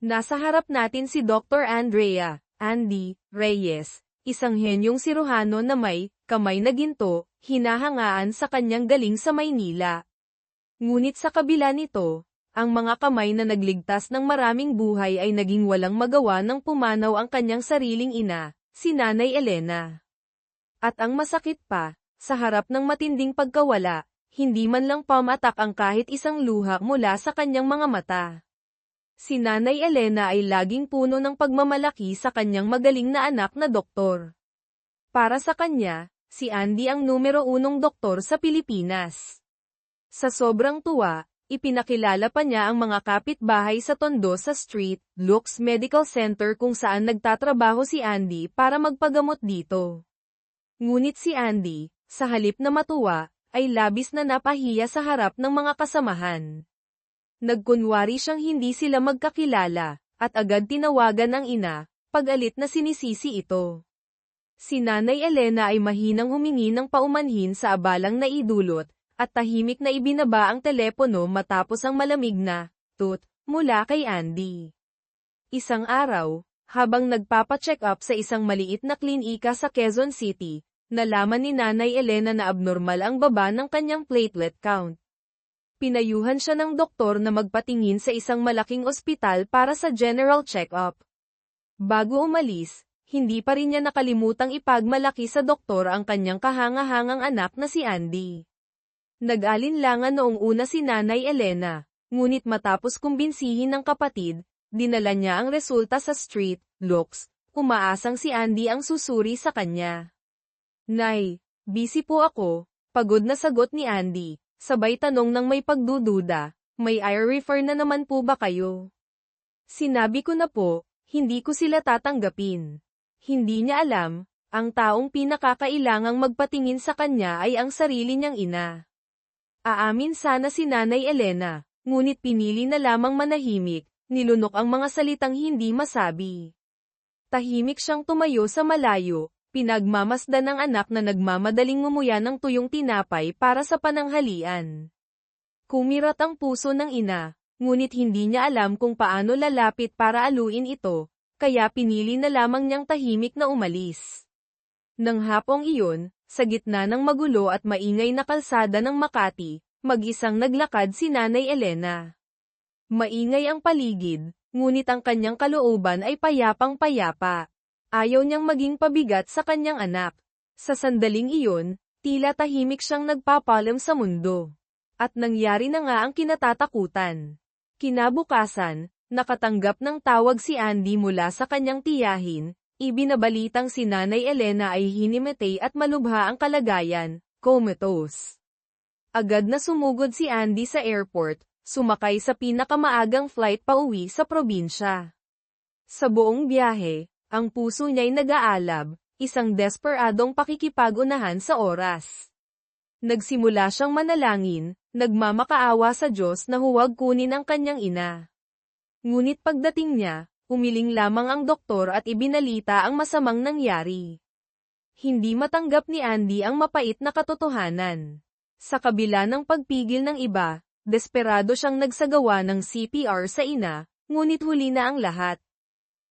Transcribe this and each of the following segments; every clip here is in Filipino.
Nasa harap natin si Dr. Andrea, Andy, Reyes, isang henyong siruhano na may kamay na ginto, hinahangaan sa kanyang galing sa Maynila. Ngunit sa kabila nito, ang mga kamay na nagligtas ng maraming buhay ay naging walang magawa nang pumanaw ang kanyang sariling ina, si Nanay Elena. At ang masakit pa, sa harap ng matinding pagkawala, hindi man lang pumatak ang kahit isang luha mula sa kanyang mga mata. Si Nanay Elena ay laging puno ng pagmamalaki sa kanyang magaling na anak na doktor. Para sa kanya, si Andy ang numero 1 doktor sa Pilipinas. Sa sobrang tuwa, ipinakilala pa niya ang mga kapitbahay sa Tondo sa Street, Lux Medical Center kung saan nagtatrabaho si Andy para magpagamot dito. Ngunit si Andy, sa halip na matuwa, ay labis na napahiya sa harap ng mga kasamahan. Nagkunwari siyang hindi sila magkakilala, at agad tinawagan ang ina, pag-alit na sinisisi ito. Si Nanay Elena ay mahinang humingi ng paumanhin sa abalang naidulot, at tahimik na ibinaba ang telepono matapos ang malamig na tut mula kay Andy. Isang araw, habang nagpapacheck up sa isang maliit na klinika sa Quezon City, nalaman ni Nanay Elena na abnormal ang baba ng kanyang platelet count. Pinayuhan siya ng doktor na magpatingin sa isang malaking ospital para sa general check-up. Bago umalis, hindi pa rin niya nakalimutang ipagmalaki sa doktor ang kanyang kahangahangang anak na si Andy. Nag-alinlangan noong una si Nanay Elena, ngunit matapos kumbinsihin ng kapatid, dinala niya ang resulta sa Street, Lux, umaasang si Andy ang susuri sa kanya. "Nay, busy po ako," pagod na sagot ni Andy. Sabay tanong ng may pagdududa, "May air refer na naman po ba kayo?" "Sinabi ko na po, hindi ko sila tatanggapin." Hindi niya alam, ang taong pinakakailangang magpatingin sa kanya ay ang sarili niyang ina. Aamin sana si Nanay Elena, ngunit pinili na lamang manahimik, nilunok ang mga salitang hindi masabi. Tahimik siyang tumayo sa malayo. Pinagmamasdan ng anak na nagmamadaling ngumuya ng tuyong tinapay para sa pananghalian. Kumirat ang puso ng ina, ngunit hindi niya alam kung paano lalapit para aluin ito, kaya pinili na lamang niyang tahimik na umalis. Nang hapong iyon, sa gitna ng magulo at maingay na kalsada ng Makati, mag-isang naglakad si Nanay Elena. Maingay ang paligid, ngunit ang kanyang kalooban ay payapang-payapa. Ayaw niyang maging pabigat sa kanyang anak. Sa sandaling iyon, tila tahimik siyang nagpapalam sa mundo. At nangyari na nga ang kinatatakutan. Kinabukasan, nakatanggap ng tawag si Andy mula sa kanyang tiyahin, ibinabalitang si Nanay Elena ay hinimatay at malubha ang kalagayan, comatose. Agad na sumugod si Andy sa airport, sumakay sa pinakamaagang flight pauwi sa probinsya. Sa buong biyahe, ang puso niya'y nag-aalab, isang desperadong pakikipag-unahan sa oras. Nagsimula siyang manalangin, nagmamakaawa sa Diyos na huwag kunin ang kanyang ina. Ngunit pagdating niya, umiling lamang ang doktor at ibinalita ang masamang nangyari. Hindi matanggap ni Andy ang mapait na katotohanan. Sa kabila ng pagpigil ng iba, desperado siyang nagsagawa ng CPR sa ina, ngunit huli na ang lahat.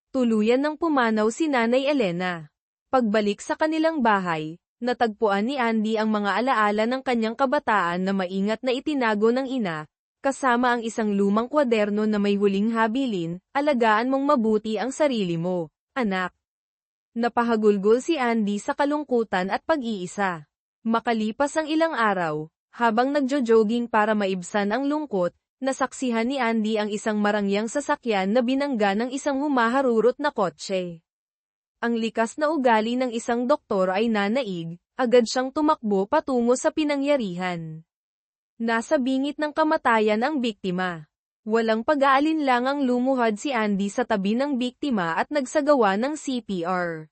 Tuluyan ng pumanaw si Nanay Elena. Pagbalik sa kanilang bahay, natagpuan ni Andy ang mga alaala ng kanyang kabataan na maingat na itinago ng ina, kasama ang isang lumang kwaderno na may huling habilin, "Alagaan mong mabuti ang sarili mo, anak." Napahagulgol si Andy sa kalungkutan at pag-iisa. Makalipas ang ilang araw, habang nagjo-jogging para maibsan ang lungkot, nasaksihan ni Andy ang isang marangyang sasakyan na binangga ng isang humaharurot na kotse. Ang likas na ugali ng isang doktor ay nanaig, agad siyang tumakbo patungo sa pinangyarihan. Nasa bingit ng kamatayan ang biktima. Walang pag-aalinlangang lumuhad si Andy sa tabi ng biktima at nagsagawa ng CPR.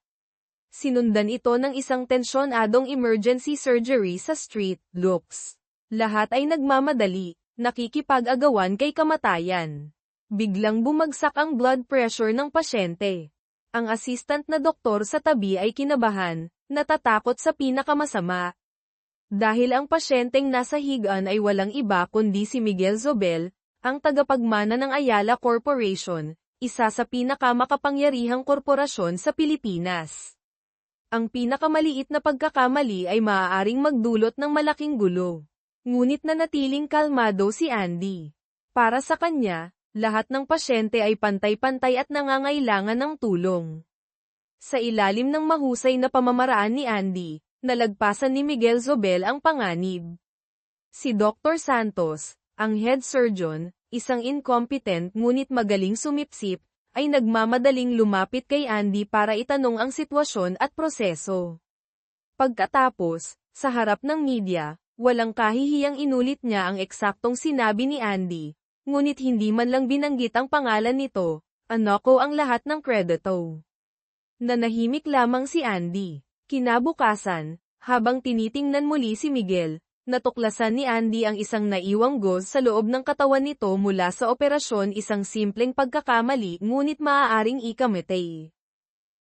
Sinundan ito ng isang tensyonadong emergency surgery sa Street, Lux. Lahat ay nagmamadali. Nakikipag-agawan kay kamatayan. Biglang bumagsak ang blood pressure ng pasyente. Ang assistant na doktor sa tabi ay kinabahan, natatakot sa pinakamasama. Dahil ang pasyenteng nasa higaan ay walang iba kundi si Miguel Zobel, ang tagapagmana ng Ayala Corporation, isa sa pinakamakapangyarihang korporasyon sa Pilipinas. Ang pinakamaliit na pagkakamali ay maaaring magdulot ng malaking gulo. Ngunit nanatiling kalmado si Andy. Para sa kanya, lahat ng pasyente ay pantay-pantay at nangangailangan ng tulong. Sa ilalim ng mahusay na pamamaraan ni Andy, nalagpasan ni Miguel Zobel ang panganib. Si Dr. Santos, ang head surgeon, isang incompetent ngunit magaling sumipsip, ay nagmamadaling lumapit kay Andy para itanong ang sitwasyon at proseso. Pagkatapos, sa harap ng media, walang kahihiyang inulit niya ang eksaktong sinabi ni Andy, ngunit hindi man lang binanggit ang pangalan nito, anoko ang lahat ng kredito. Nanahimik lamang si Andy. Kinabukasan, habang tinitingnan muli si Miguel, natuklasan ni Andy ang isang naiwang gauze sa loob ng katawan nito mula sa operasyon, isang simpleng pagkakamali ngunit maaaring ikamatay.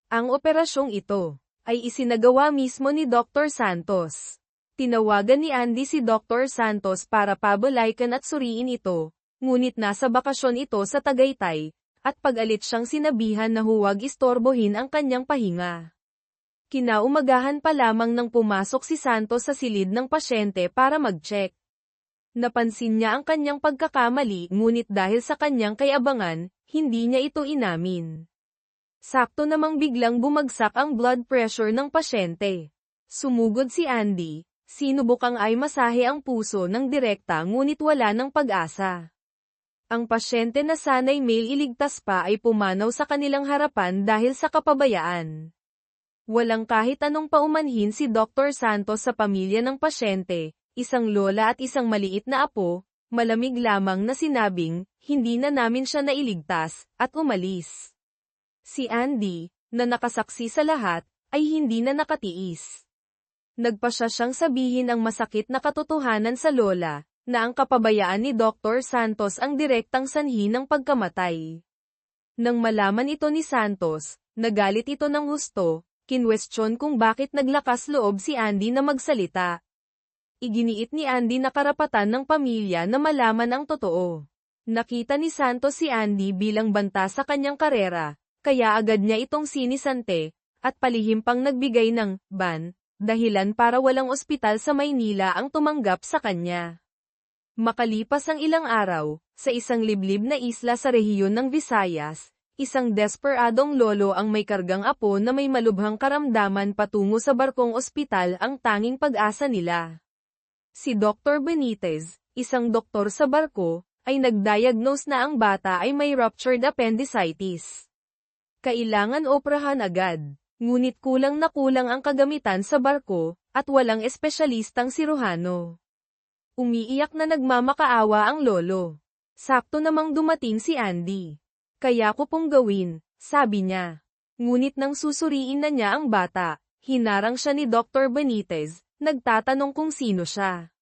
Ang operasyong ito ay isinagawa mismo ni Dr. Santos. Tinawagan ni Andy si Dr. Santos para pabalaykan at suriin ito, ngunit nasa bakasyon ito sa Tagaytay, at pag-alit siyang sinabihan na huwag istorbohin ang kanyang pahinga. Kinaumagahan pa lamang nang pumasok si Santos sa silid ng pasyente para mag-check. Napansin niya ang kanyang pagkakamali ngunit dahil sa kanyang kayabangan, hindi niya ito inamin. Sakto namang biglang bumagsak ang blood pressure ng pasyente. Sumugod si Andy, sinubukang ay masahe ang puso ng direkta ngunit wala ng pag-asa. Ang pasyente na sana'y may iligtas pa ay pumanaw sa kanilang harapan dahil sa kapabayaan. Walang kahit anong paumanhin si Dr. Santos sa pamilya ng pasyente, isang lola at isang maliit na apo, malamig lamang na sinabing, hindi na namin siya nailigtas, at umalis. Si Andy, na nakasaksi sa lahat, ay hindi na nakatiis. Nagpasya siyang sabihin ang masakit na katotohanan sa lola, na ang kapabayaan ni Dr. Santos ang direktang sanhi ng pagkamatay. Nang malaman ito ni Santos, nagalit ito ng husto, kinwestiyon kung bakit naglakas loob si Andy na magsalita. Iginiit ni Andy na karapatan ng pamilya na malaman ang totoo. Nakita ni Santos si Andy bilang banta sa kanyang karera, kaya agad niya itong sinisante, at palihim pang nagbigay ng ban, dahilan para walang ospital sa Maynila ang tumanggap sa kanya. Makalipas ang ilang araw, sa isang liblib na isla sa rehiyon ng Visayas, isang desperadong lolo ang may kargang apo na may malubhang karamdaman patungo sa barkong ospital ang tanging pag-asa nila. Si Dr. Benitez, isang doktor sa barko, ay nagdiagnose na ang bata ay may ruptured appendicitis. Kailangan operahan agad, ngunit kulang na kulang ang kagamitan sa barko, at walang espesyalistang siruhano. Umiiyak na nagmamakaawa ang lolo. Sakto namang dumating si Andy. Kaya ko pong gawin, sabi niya. Ngunit nang susuriin na niya ang bata, hinarang siya ni Dr. Benitez, nagtatanong kung sino siya.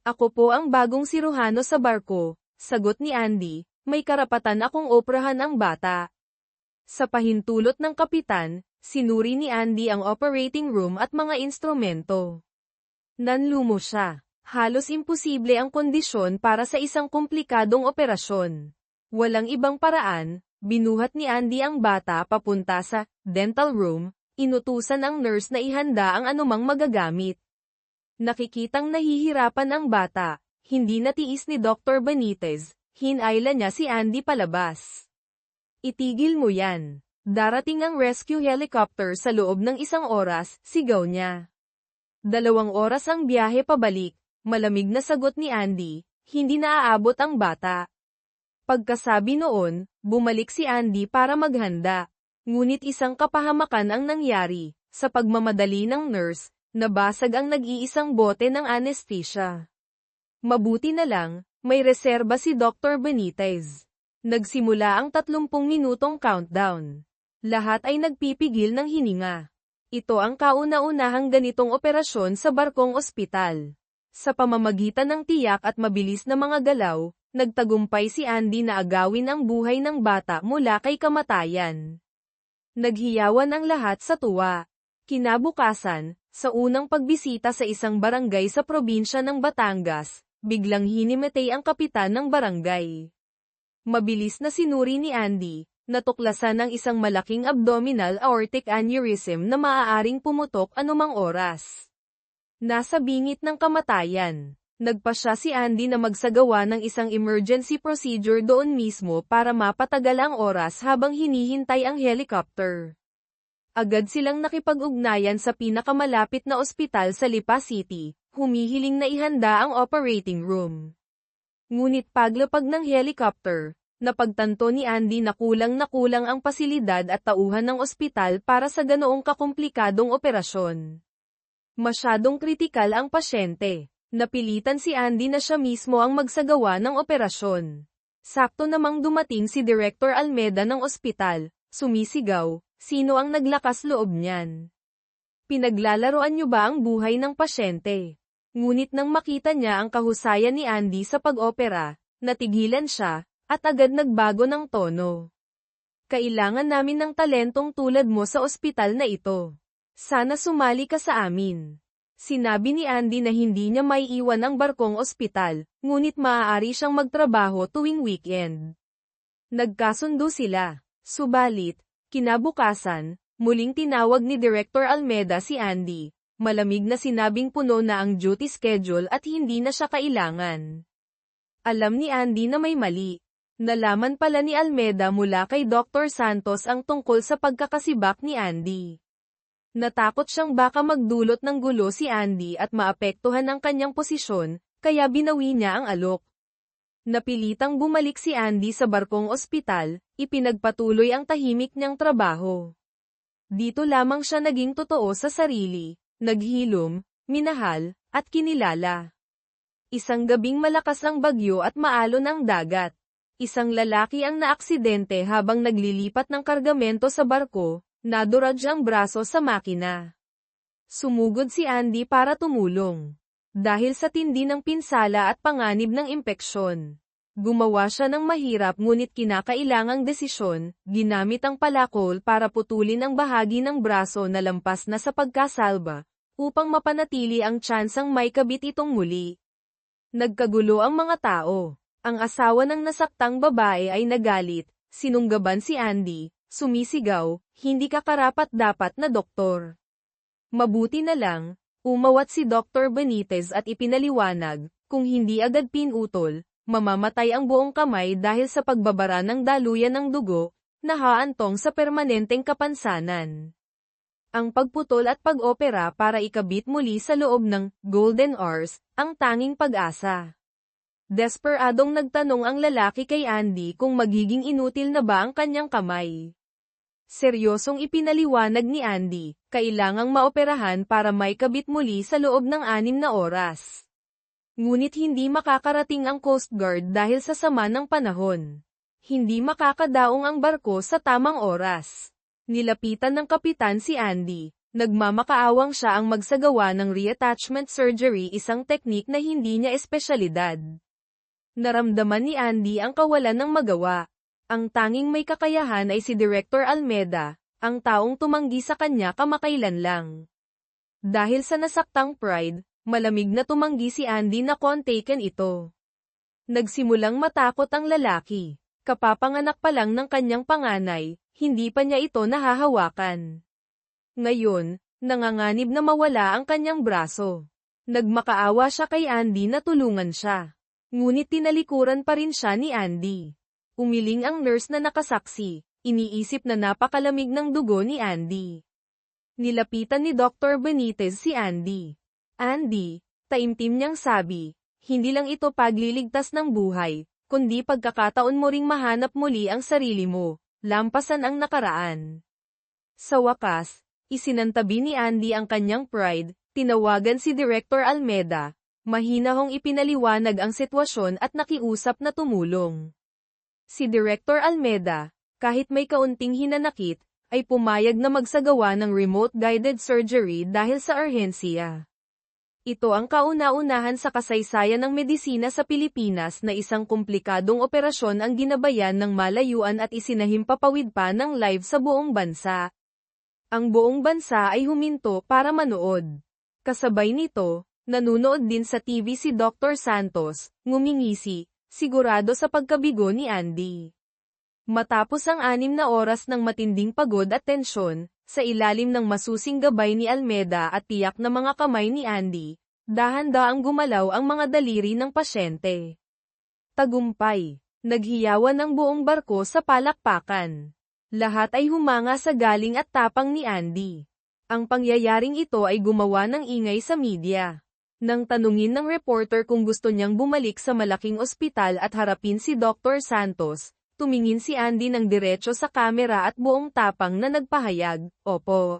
Ako po ang bagong siruhano sa barko, sagot ni Andy, may karapatan akong operahan ang bata. Sa pahintulot ng kapitan, sinuri ni Andy ang operating room at mga instrumento. Nanlumo siya. Halos imposible ang kondisyon para sa isang komplikadong operasyon. Walang ibang paraan, binuhat ni Andy ang bata papunta sa dental room, inutusan ang nurse na ihanda ang anumang magagamit. Nakikitang nahihirapan ang bata, hindi natiis ni Dr. Benitez, hinayla niya si Andy palabas. Itigil mo yan. Darating ang rescue helicopter sa loob ng 1 oras, sigaw niya. 2 oras ang biyahe pabalik. Malamig na sagot ni Andy, hindi naaabot ang bata. Pagkasabi noon, bumalik si Andy para maghanda. Ngunit isang kapahamakan ang nangyari, sa pagmamadali ng nurse, nabasag ang nag-iisang bote ng anesthesia. Mabuti na lang, may reserba si Dr. Benitez. Nagsimula ang 30 minutong countdown. Lahat ay nagpipigil ng hininga. Ito ang kauna-unahang ganitong operasyon sa barkong ospital. Sa pamamagitan ng tiyak at mabilis na mga galaw, nagtagumpay si Andy na agawin ang buhay ng bata mula kay kamatayan. Naghiyawan ang lahat sa tuwa. Kinabukasan, sa unang pagbisita sa isang barangay sa probinsya ng Batangas, biglang hinimatay ang kapitan ng barangay. Mabilis na sinuri ni Andy, Natuklasan ng isang malaking abdominal aortic aneurysm na maaaring pumutok anumang oras. Nasa bingit ng kamatayan. Nagpasya si Andy na magsagawa ng isang emergency procedure doon mismo para mapatagal ang oras habang hinihintay ang helicopter. Agad silang nakipag-ugnayan sa pinakamalapit na ospital sa Lipa City, humihiling na ihanda ang operating room. Ngunit paglapag ng helicopter, napagtanto ni Andy na kulang ang pasilidad at tauhan ng ospital para sa ganoong kakomplikadong operasyon. Masyadong kritikal ang pasyente. Napilitan si Andy na siya mismo ang magsagawa ng operasyon. Sakto namang dumating si Director Almeda ng ospital, sumisigaw, "Sino ang naglakas loob niyan? Pinaglalaroan niyo ba ang buhay ng pasyente?" Ngunit nang makita niya ang kahusayan ni Andy sa pag-opera, natigilan siya, at agad nagbago ng tono. "Kailangan namin ng talentong tulad mo sa ospital na ito. Sana sumali ka sa amin." Sinabi ni Andy na hindi niya maiiwan ang barkong ospital, ngunit maaari siyang magtrabaho tuwing weekend. Nagkasundo sila. Subalit, kinabukasan, muling tinawag ni Director Almeda si Andy. Malamig na sinabing puno na ang duty schedule at hindi na siya kailangan. Alam ni Andy na may mali. Nalaman pala ni Almeda mula kay Dr. Santos ang tungkol sa pagkakasibak ni Andy. Natakot siyang baka magdulot ng gulo si Andy at maapektuhan ang kanyang posisyon, kaya binawi niya ang alok. Napilitang bumalik si Andy sa barkong ospital, ipinagpatuloy ang tahimik niyang trabaho. Dito lamang siya naging totoo sa sarili, naghilom, minahal, at kinilala. Isang gabing malakas ang bagyo at maalon ang dagat. Isang lalaki ang naaksidente habang naglilipat ng kargamento sa barko. Naduraj ang braso sa makina. Sumugod si Andy para tumulong. Dahil sa tindi ng pinsala at panganib ng impeksyon. Gumawa siya ng mahirap ngunit kinakailangang desisyon, ginamit ang palakol para putulin ang bahagi ng braso na lampas na sa pagkasalba, upang mapanatili ang tsansang may kabit itong muli. Nagkagulo ang mga tao. Ang asawa ng nasaktang babae ay nagalit, sinunggaban si Andy. Sumisigaw, "Hindi ka karapat-dapat na doktor." Mabuti na lang, umawat si Dr. Benitez at ipinaliwanag, kung hindi agad pinutol, mamamatay ang buong kamay dahil sa pagbabara ng daluyan ng dugo, na haantong sa permanenteng kapansanan. Ang pagputol at pag-opera para ikabit muli sa loob ng golden hours, ang tanging pag-asa. Desperadong nagtanong ang lalaki kay Andy kung magiging inutil na ba ang kanyang kamay. Seryosong ipinaliwanag ni Andy, kailangang maoperahan para may kabit muli sa loob ng 6 na oras. Ngunit hindi makakarating ang Coast Guard dahil sa sama ng panahon. Hindi makakadaong ang barko sa tamang oras. Nilapitan ng kapitan si Andy, nagmamakaawang siya ang magsagawa ng reattachment surgery, isang teknik na hindi niya espesyalidad. Naramdaman ni Andy ang kawalan ng magawa. Ang tanging may kakayahan ay si Director Almeda, ang taong tumanggi sa kanya kamakailan lang. Dahil sa nasaktang pride, malamig na tumanggi si Andy na kontaken ito. Nagsimulang matakot ang lalaki. Kapapanganak pa lang ng kanyang panganay, hindi pa niya ito nahahawakan. Ngayon, nanganganib na mawala ang kanyang braso. Nagmakaawa siya kay Andy na tulungan siya. Ngunit tinalikuran pa rin siya ni Andy. Umiling ang nurse na nakasaksi, iniisip na napakalamig ng dugo ni Andy. Nilapitan ni Dr. Benitez si Andy. "Andy," taimtim niyang sabi, "hindi lang ito pagliligtas ng buhay, kundi pagkakataon mo ring mahanap muli ang sarili mo, lampasan ang nakaraan." Sa wakas, isinantabi ni Andy ang kanyang pride, tinawagan si Director Almeda, mahinahong ipinaliwanag ang sitwasyon at nakiusap na tumulong. Si Director Almeda, kahit may kaunting hinanakit, ay pumayag na magsagawa ng remote-guided surgery dahil sa urhensiya. Ito ang kauna-unahan sa kasaysayan ng medisina sa Pilipinas na isang komplikadong operasyon ang ginabayan ng malayuan at isinahimpapawid pa ng live sa buong bansa. Ang buong bansa ay huminto para manood. Kasabay nito, nanunood din sa TV si Dr. Santos, ngumingisi, sigurado sa pagkabigo ni Andy. Matapos ang 6 na oras ng matinding pagod at tensyon, sa ilalim ng masusing gabay ni Almeda at tiyak na mga kamay ni Andy, dahan-daang gumalaw ang mga daliri ng pasyente. Tagumpay. Naghiyawan ang buong barko sa palakpakan. Lahat ay humanga sa galing at tapang ni Andy. Ang pangyayaring ito ay gumawa ng ingay sa media. Nang tanungin ng reporter kung gusto niyang bumalik sa malaking ospital at harapin si Dr. Santos, tumingin si Andy ng diretso sa kamera at buong tapang na nagpahayag, "Opo.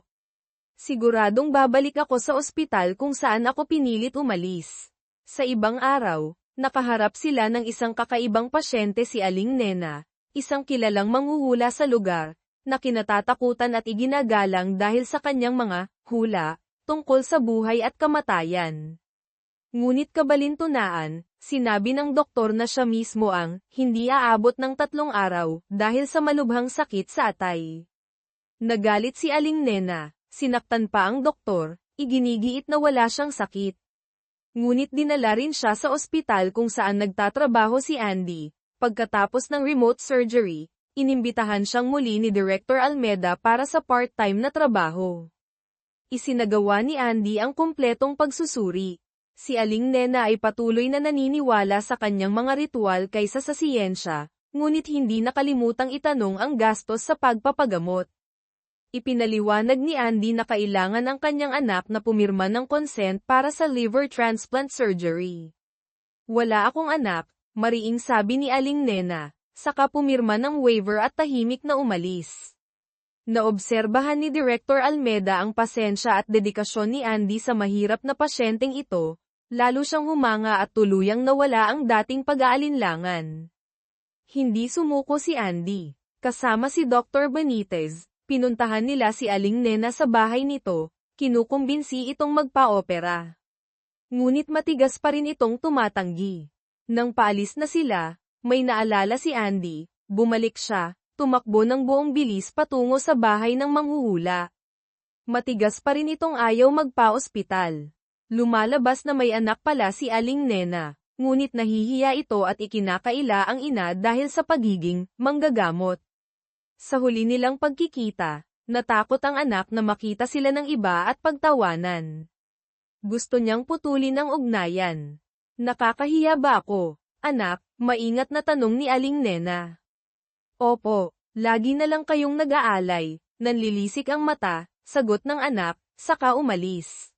Siguradong babalik ako sa ospital kung saan ako pinilit umalis." Sa ibang araw, nakaharap sila ng isang kakaibang pasyente si Aling Nena, isang kilalang manghuhula sa lugar, na kinatatakutan at iginagalang dahil sa kanyang mga hula tungkol sa buhay at kamatayan. Ngunit kabalintunaan, sinabi ng doktor na siya mismo ang hindi aabot ng 3 araw dahil sa malubhang sakit sa atay. Nagalit si Aling Nena, sinaktan pa ang doktor, iginigiit na wala siyang sakit. Ngunit dinala rin siya sa ospital kung saan nagtatrabaho si Andy. Pagkatapos ng remote surgery, inimbitahan siyang muli ni Director Almeda para sa part-time na trabaho. Isinagawa ni Andy ang kumpletong pagsusuri. Si Aling Nena ay patuloy na naniniwala sa kanyang mga ritual kaysa sa siyensya, ngunit hindi nakalimutang itanong ang gastos sa pagpapagamot. Ipinaliwanag ni Andy na kailangan ang kanyang anak na pumirma ng consent para sa liver transplant surgery. "Wala akong anak," mariing sabi ni Aling Nena, saka pumirma ng waiver at tahimik na umalis. Naobserbahan ni Director Almeda ang pasensya at dedikasyon ni Andy sa mahirap na pasyenteng ito, lalo siyang humanga at tuluyang nawala ang dating pag-aalinlangan. Hindi sumuko si Andy. Kasama si Dr. Benitez, pinuntahan nila si Aling Nena sa bahay nito, kinukumbinsi itong magpa-opera. Ngunit matigas pa rin itong tumatanggi. Nang paalis na sila, may naalala si Andy, bumalik siya, tumakbo ng buong bilis patungo sa bahay ng manghuhula. Matigas pa rin itong ayaw magpa-ospital. Lumalabas na may anak pala si Aling Nena, ngunit nahihiya ito at ikinakaila ang ina dahil sa pagiging manggagamot. Sa huli nilang pagkikita, natakot ang anak na makita sila ng iba at pagtawanan. Gusto niyang putulin ang ugnayan. "Nakakahiya ba ako, anak?" maingat na tanong ni Aling Nena. "Opo, lagi na lang kayong nag-aalay," nanlilisik ang mata, sagot ng anak, saka umalis.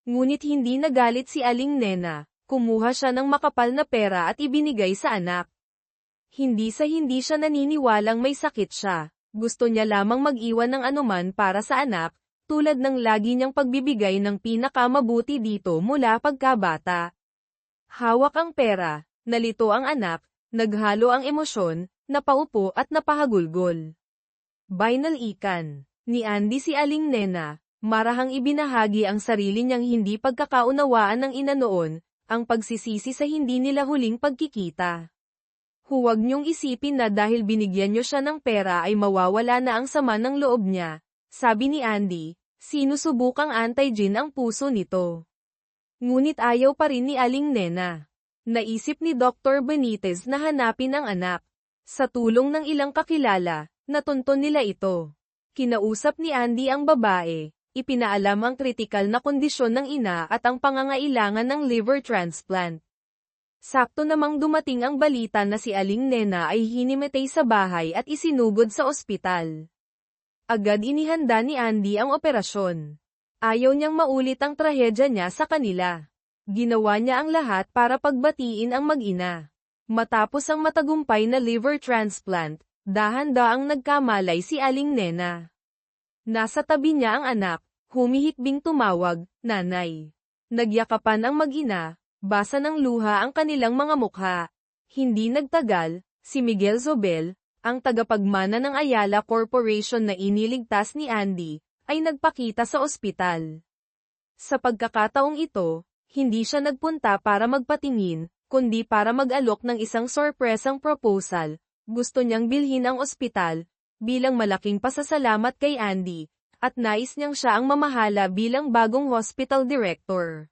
Ngunit hindi nagalit si Aling Nena, kumuha siya ng makapal na pera at ibinigay sa anak. Hindi siya naniniwalang may sakit siya, gusto niya lamang mag-iwan ng anuman para sa anak, tulad ng lagi niyang pagbibigay ng pinakamabuti dito mula pagkabata. Hawak ang pera, nalito ang anak, naghalo ang emosyon, napaupo at napahagulgol. Binal ikan ni Andy si Aling Nena, marahang ibinahagi ang sarili niyang hindi pagkakaunawaan ng ina noon, ang pagsisisi sa hindi nila huling pagkikita. "Huwag niyong isipin na dahil binigyan niyo siya ng pera ay mawawala na ang sama ng loob niya," sabi ni Andy, sinusubukang anti-gin ang puso nito. Ngunit ayaw pa rin ni Aling Nena. Naisip ni Dr. Benitez na hanapin ang anak. Sa tulong ng ilang kakilala, natunton nila ito. Kinausap ni Andy ang babae, ipinaalam ang kritikal na kondisyon ng ina at ang pangangailangan ng liver transplant. Sakto namang dumating ang balita na si Aling Nena ay hinimatay sa bahay at isinugod sa ospital. Agad inihanda ni Andy ang operasyon. Ayaw niyang maulit ang trahedya niya sa kanila. Ginawa niya ang lahat para pagbatiin ang mag-ina. Matapos ang matagumpay na liver transplant, dahan-daang nagkamalay si Aling Nena. Nasa tabi niya ang anak, humihikbing tumawag, "Nanay." Nagyakapan ang mag-ina, basa ng luha ang kanilang mga mukha. Hindi nagtagal, si Miguel Zobel, ang tagapagmana ng Ayala Corporation na iniligtas ni Andy, ay nagpakita sa ospital. Sa pagkakataong ito, hindi siya nagpunta para magpatingin, kundi para mag-alok ng isang sorpresang proposal. Gusto niyang bilhin ang ospital, bilang malaking pasasalamat kay Andy, at nais niyang siya ang mamahala bilang bagong hospital director.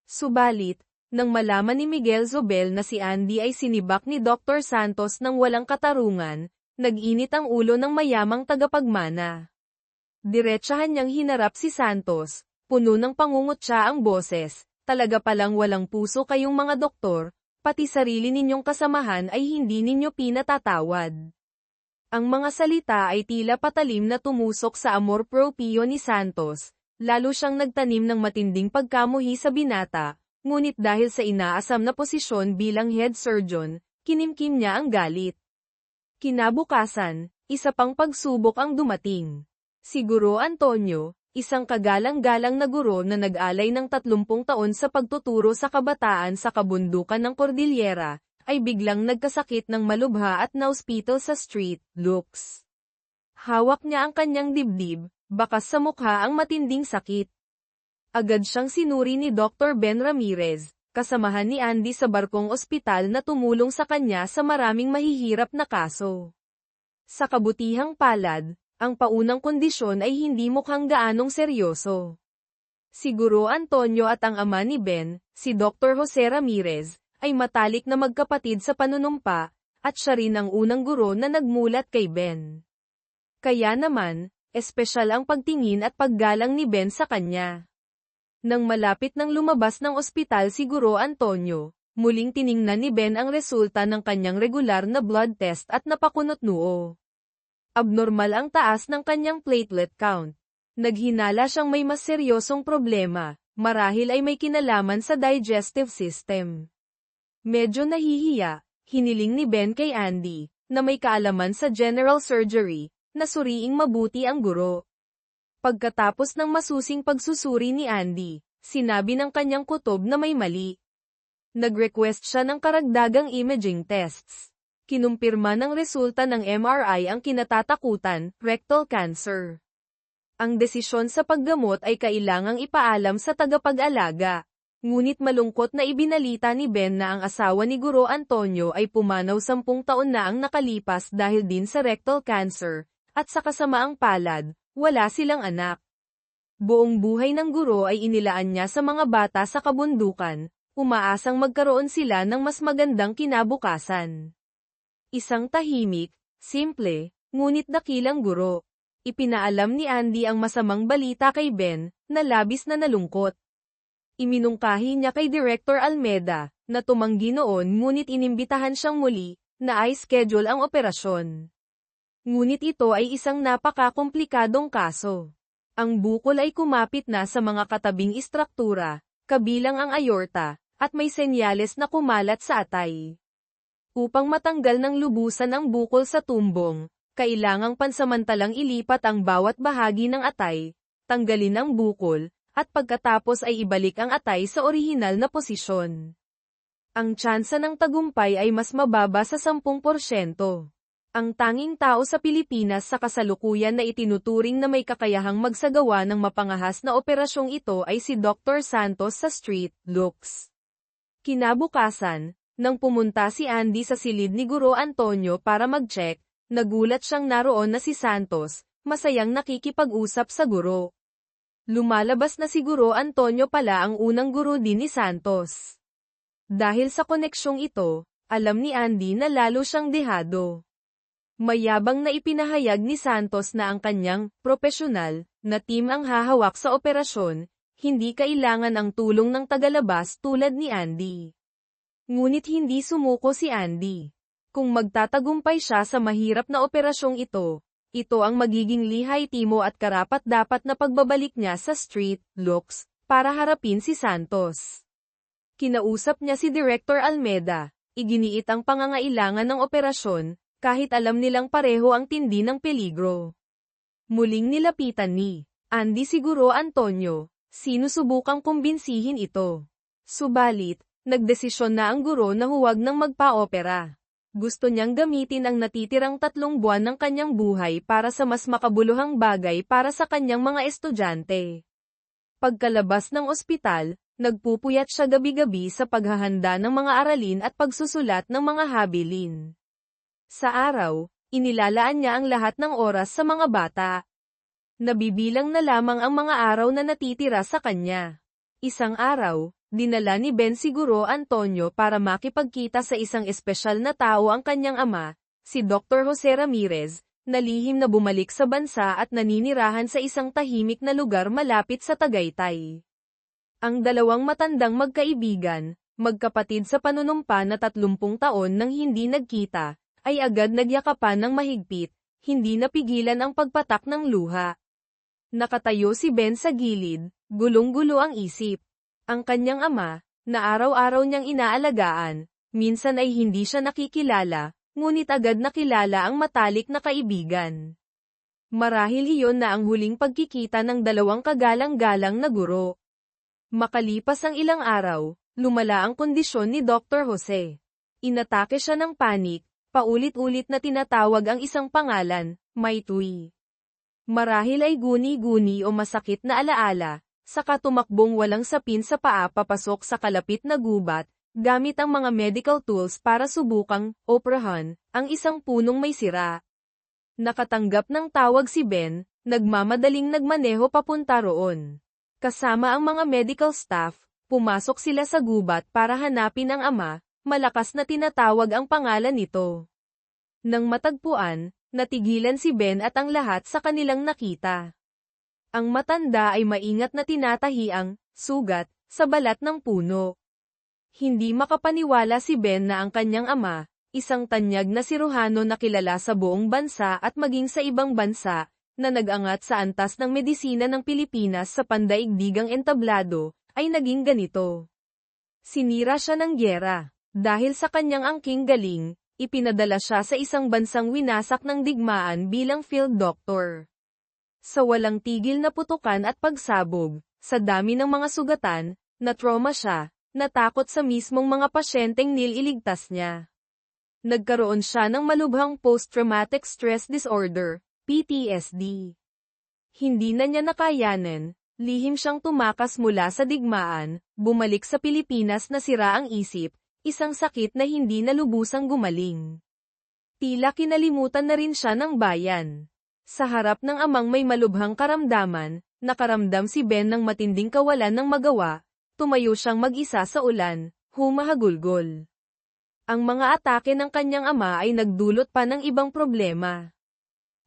Subalit, nang malaman ni Miguel Zobel na si Andy ay sinibak ni Dr. Santos ng walang katarungan, Nag-init ang ulo ng mayamang tagapagmana. Diretsahan niyang hinarap si Santos, puno ng pangungutya ang boses, talaga palang walang puso kayong mga doktor, pati sarili ninyong kasamahan ay hindi ninyo pinatatawad. Ang mga salita ay tila patalim na tumusok sa amor proprio ni Santos, lalo siyang nagtanim ng matinding pagkamuhi sa binata, ngunit dahil sa inaasam na posisyon bilang head surgeon, kinimkim niya ang galit. Kinabukasan, isa pang pagsubok ang dumating. Si Guro Antonio, isang kagalang-galang na guro na nag-alay ng 30 taon sa pagtuturo sa kabataan sa kabundukan ng Cordillera, ay biglang nagkasakit ng malubha at na-ospital sa street, looks. Hawak niya ang kanyang dibdib, bakas sa mukha ang matinding sakit. Agad siyang sinuri ni Dr. Ben Ramirez, kasamahan ni Andy sa barkong ospital na tumulong sa kanya sa maraming mahihirap na kaso. Sa kabutihang palad, ang paunang kondisyon ay hindi mukhang gaanong seryoso. Si Guro Antonio at ang ama ni Ben, si Dr. Jose Ramirez, ay matalik na magkapatid sa panunumpa, at siya rin ang unang guro na nagmulat kay Ben. Kaya naman, espesyal ang pagtingin at paggalang ni Ben sa kanya. Nang malapit nang lumabas ng ospital si Guro Antonio, muling tiningnan ni Ben ang resulta ng kanyang regular na blood test at napakunot noo. Abnormal ang taas ng kanyang platelet count. Naghinala siyang may mas seryosong problema, marahil ay may kinalaman sa digestive system. Medyo nahihiya, hiniling ni Ben kay Andy, na may kaalaman sa general surgery, na suriing mabuti ang guro. Pagkatapos ng masusing pagsusuri ni Andy, sinabi ng kanyang kutob na may mali. Nag-request siya ng karagdagang imaging tests. Kinumpirma ng resulta ng MRI ang kinatatakutan, rectal cancer. Ang desisyon sa paggamot ay kailangang ipaalam sa tagapag-alaga. Ngunit malungkot na ibinalita ni Ben na ang asawa ni Guro Antonio ay pumanaw 10 taon na ang nakalipas dahil din sa rectal cancer, at sa kasamaang palad, wala silang anak. Buong buhay ng guro ay inilaan niya sa mga bata sa kabundukan, umaasang magkaroon sila ng mas magandang kinabukasan. Isang tahimik, simple, ngunit dakilang guro. Ipinaalam ni Andy ang masamang balita kay Ben, na labis na nalungkot. Iminungkahi niya kay Director Almeda, na tumanggi noon ngunit inimbitahan siyang muli, na i-schedule ang operasyon. Ngunit ito ay isang napaka-komplikadong kaso. Ang bukol ay kumapit na sa mga katabing istruktura, kabilang ang aorta, at may senyales na kumalat sa atay. Upang matanggal ng lubusan ang bukol sa tumbong, kailangang pansamantalang ilipat ang bawat bahagi ng atay, tanggalin ang bukol, at pagkatapos ay ibalik ang atay sa orihinal na posisyon. Ang tsansa ng tagumpay ay mas mababa sa 10%. Ang tanging tao sa Pilipinas sa kasalukuyan na itinuturing na may kakayahang magsagawa ng mapangahas na operasyong ito ay si Dr. Santos sa street, looks. Kinabukasan, nang pumunta si Andy sa silid ni Guro Antonio para mag-check, nagulat siyang naroon na si Santos, masayang nakikipag-usap sa guro. Lumalabas na si Guro Antonio pala ang unang guro din ni Santos. Dahil sa koneksyong ito, alam ni Andy na lalo siyang dehado. Mayabang na ipinahayag ni Santos na ang kanyang profesional na team ang hahawak sa operasyon, hindi kailangan ang tulong ng tagalabas tulad ni Andy. Ngunit hindi sumuko si Andy. Kung magtatagumpay siya sa mahirap na operasyong ito ang magiging lihai-timo at karapat-dapat na pagbabalik niya sa street, looks, para harapin si Santos. Kinausap niya si Director Almeda, iginiit ang pangangailangan ng operasyon, kahit alam nilang pareho ang tindi ng peligro. Muling nilapitan ni Andy si Guro Antonio, sinusubukang kumbinsihin ito. Subalit, nagdesisyon na ang guro na huwag nang magpa-opera. Gusto niyang gamitin ang natitirang 3 buwan ng kanyang buhay para sa mas makabuluhang bagay para sa kanyang mga estudyante. Pagkalabas ng ospital, nagpupuyat siya gabi-gabi sa paghahanda ng mga aralin at pagsusulat ng mga habilin. Sa araw, inilalaan niya ang lahat ng oras sa mga bata. Nabibilang na lamang ang mga araw na natitira sa kanya. Isang araw, dinala ni Ben si Guro Antonio para makipagkita sa isang espesyal na tao ang kanyang ama, si Dr. Jose Ramirez, na lihim na bumalik sa bansa at naninirahan sa isang tahimik na lugar malapit sa Tagaytay. Ang dalawang matandang magkaibigan, magkapatid sa panunumpa na 30 taon nang hindi nagkita, ay agad nagyakapan ng mahigpit, hindi napigilan ang pagpatak ng luha. Nakatayo si Ben sa gilid, gulong-gulo ang isip. Ang kanyang ama, na araw-araw niyang inaalagaan, minsan ay hindi siya nakikilala, ngunit agad nakilala ang matalik na kaibigan. Marahil iyon na ang huling pagkikita ng dalawang kagalang-galang na guro. Makalipas ang ilang araw, lumala ang kondisyon ni Dr. Jose. Inatake siya ng panik, paulit-ulit na tinatawag ang isang pangalan, Maitui. Marahil ay guni-guni o masakit na alaala, saka tumakbong walang sapin sa paa papasok sa kalapit na gubat, gamit ang mga medical tools para subukang operahan ang isang punong may sira. Nakatanggap ng tawag si Ben, nagmamadaling nagmaneho papunta roon. Kasama ang mga medical staff, pumasok sila sa gubat para hanapin ang ama, malakas na tinatawag ang pangalan nito. Nang matagpuan, natigilan si Ben at ang lahat sa kanilang nakita. Ang matanda ay maingat na tinatahi ang sugat sa balat ng puno. Hindi makapaniwala si Ben na ang kanyang ama, isang tanyag na siruhano na kilala sa buong bansa at maging sa ibang bansa, na nag-angat sa antas ng medisina ng Pilipinas sa pandaigdigang entablado, ay naging ganito. Sinira siya ng gyera. Dahil sa kanyang angking galing, ipinadala siya sa isang bansang winasak ng digmaan bilang field doctor. Sa walang tigil na putukan at pagsabog, sa dami ng mga sugatan, na-trauma siya, natakot sa mismong mga pasyenteng nililigtas niya. Nagkaroon siya ng malubhang post-traumatic stress disorder, PTSD. Hindi na niya nakayanan, lihim siyang tumakas mula sa digmaan, bumalik sa Pilipinas na sira ang isip, isang sakit na hindi na lubusang gumaling. Tila kinalimutan na rin siya ng bayan. Sa harap ng amang may malubhang karamdaman, nakaramdam si Ben ng matinding kawalan ng magawa, tumayo siyang mag-isa sa ulan, humahagulgol. Ang mga atake ng kanyang ama ay nagdulot pa ng ibang problema.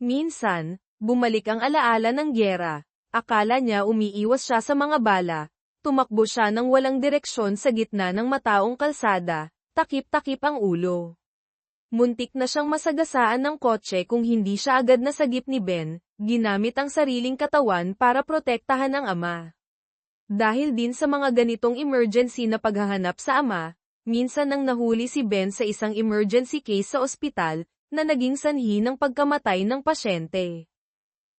Minsan, bumalik ang alaala ng gyera, akala niya umiiwas siya sa mga bala, tumakbo siya ng walang direksyon sa gitna ng mataong kalsada, takip-takip ang ulo. Muntik na siyang masagasaan ng kotse kung hindi siya agad nasagip ni Ben, ginamit ang sariling katawan para protektahan ang ama. Dahil din sa mga ganitong emergency na paghahanap sa ama, minsan nang nahuli si Ben sa isang emergency case sa ospital, na naging sanhi ng pagkamatay ng pasyente.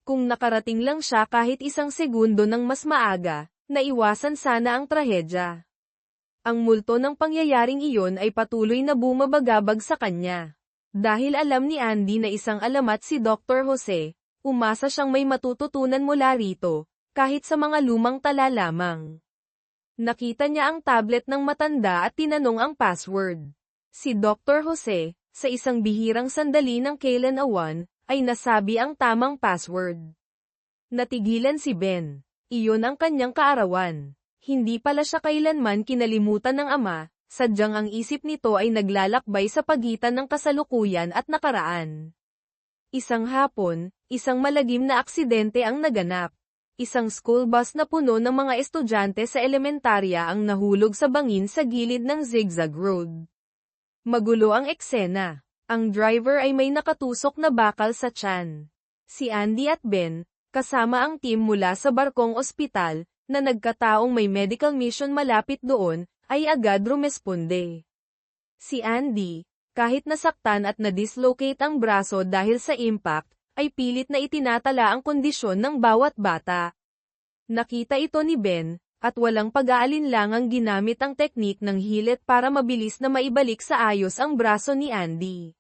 Kung nakarating lang siya kahit isang segundo ng mas maaga, naiwasan sana ang trahedya. Ang multo ng pangyayaring iyon ay patuloy na bumabagabag sa kanya. Dahil alam ni Andy na isang alamat si Dr. Jose, umasa siyang may matututunan mula rito, kahit sa mga lumang tala lamang. Nakita niya ang tablet ng matanda at tinanong ang password. Si Dr. Jose, sa isang bihirang sandali ng kailan awan, ay nasabi ang tamang password. Natigilan si Ben. Iyon ang kanyang kaarawan. Hindi pala siya kailanman kinalimutan ng ama, sadyang ang isip nito ay naglalakbay sa pagitan ng kasalukuyan at nakaraan. Isang hapon, isang malagim na aksidente ang naganap. Isang school bus na puno ng mga estudyante sa elementarya ang nahulog sa bangin sa gilid ng zigzag road. Magulo ang eksena. Ang driver ay may nakatusok na bakal sa tiyan. Si Andy at Ben, kasama ang team mula sa barkong ospital, na nagkataong may medical mission malapit doon, ay agad rumesponde. Si Andy, kahit nasaktan at na-dislocate ang braso dahil sa impact, ay pilit na itinatala ang kondisyon ng bawat bata. Nakita ito ni Ben, at walang pag-aalinlangang ginamit ang teknik ng hilit para mabilis na maibalik sa ayos ang braso ni Andy.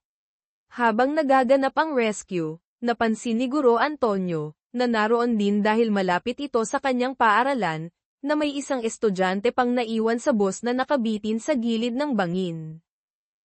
Habang nagaganap ang rescue, napansin ni Guro Antonio, na naroon din dahil malapit ito sa kanyang paaralan, na may isang estudyante pang naiwan sa bus na nakabitin sa gilid ng bangin.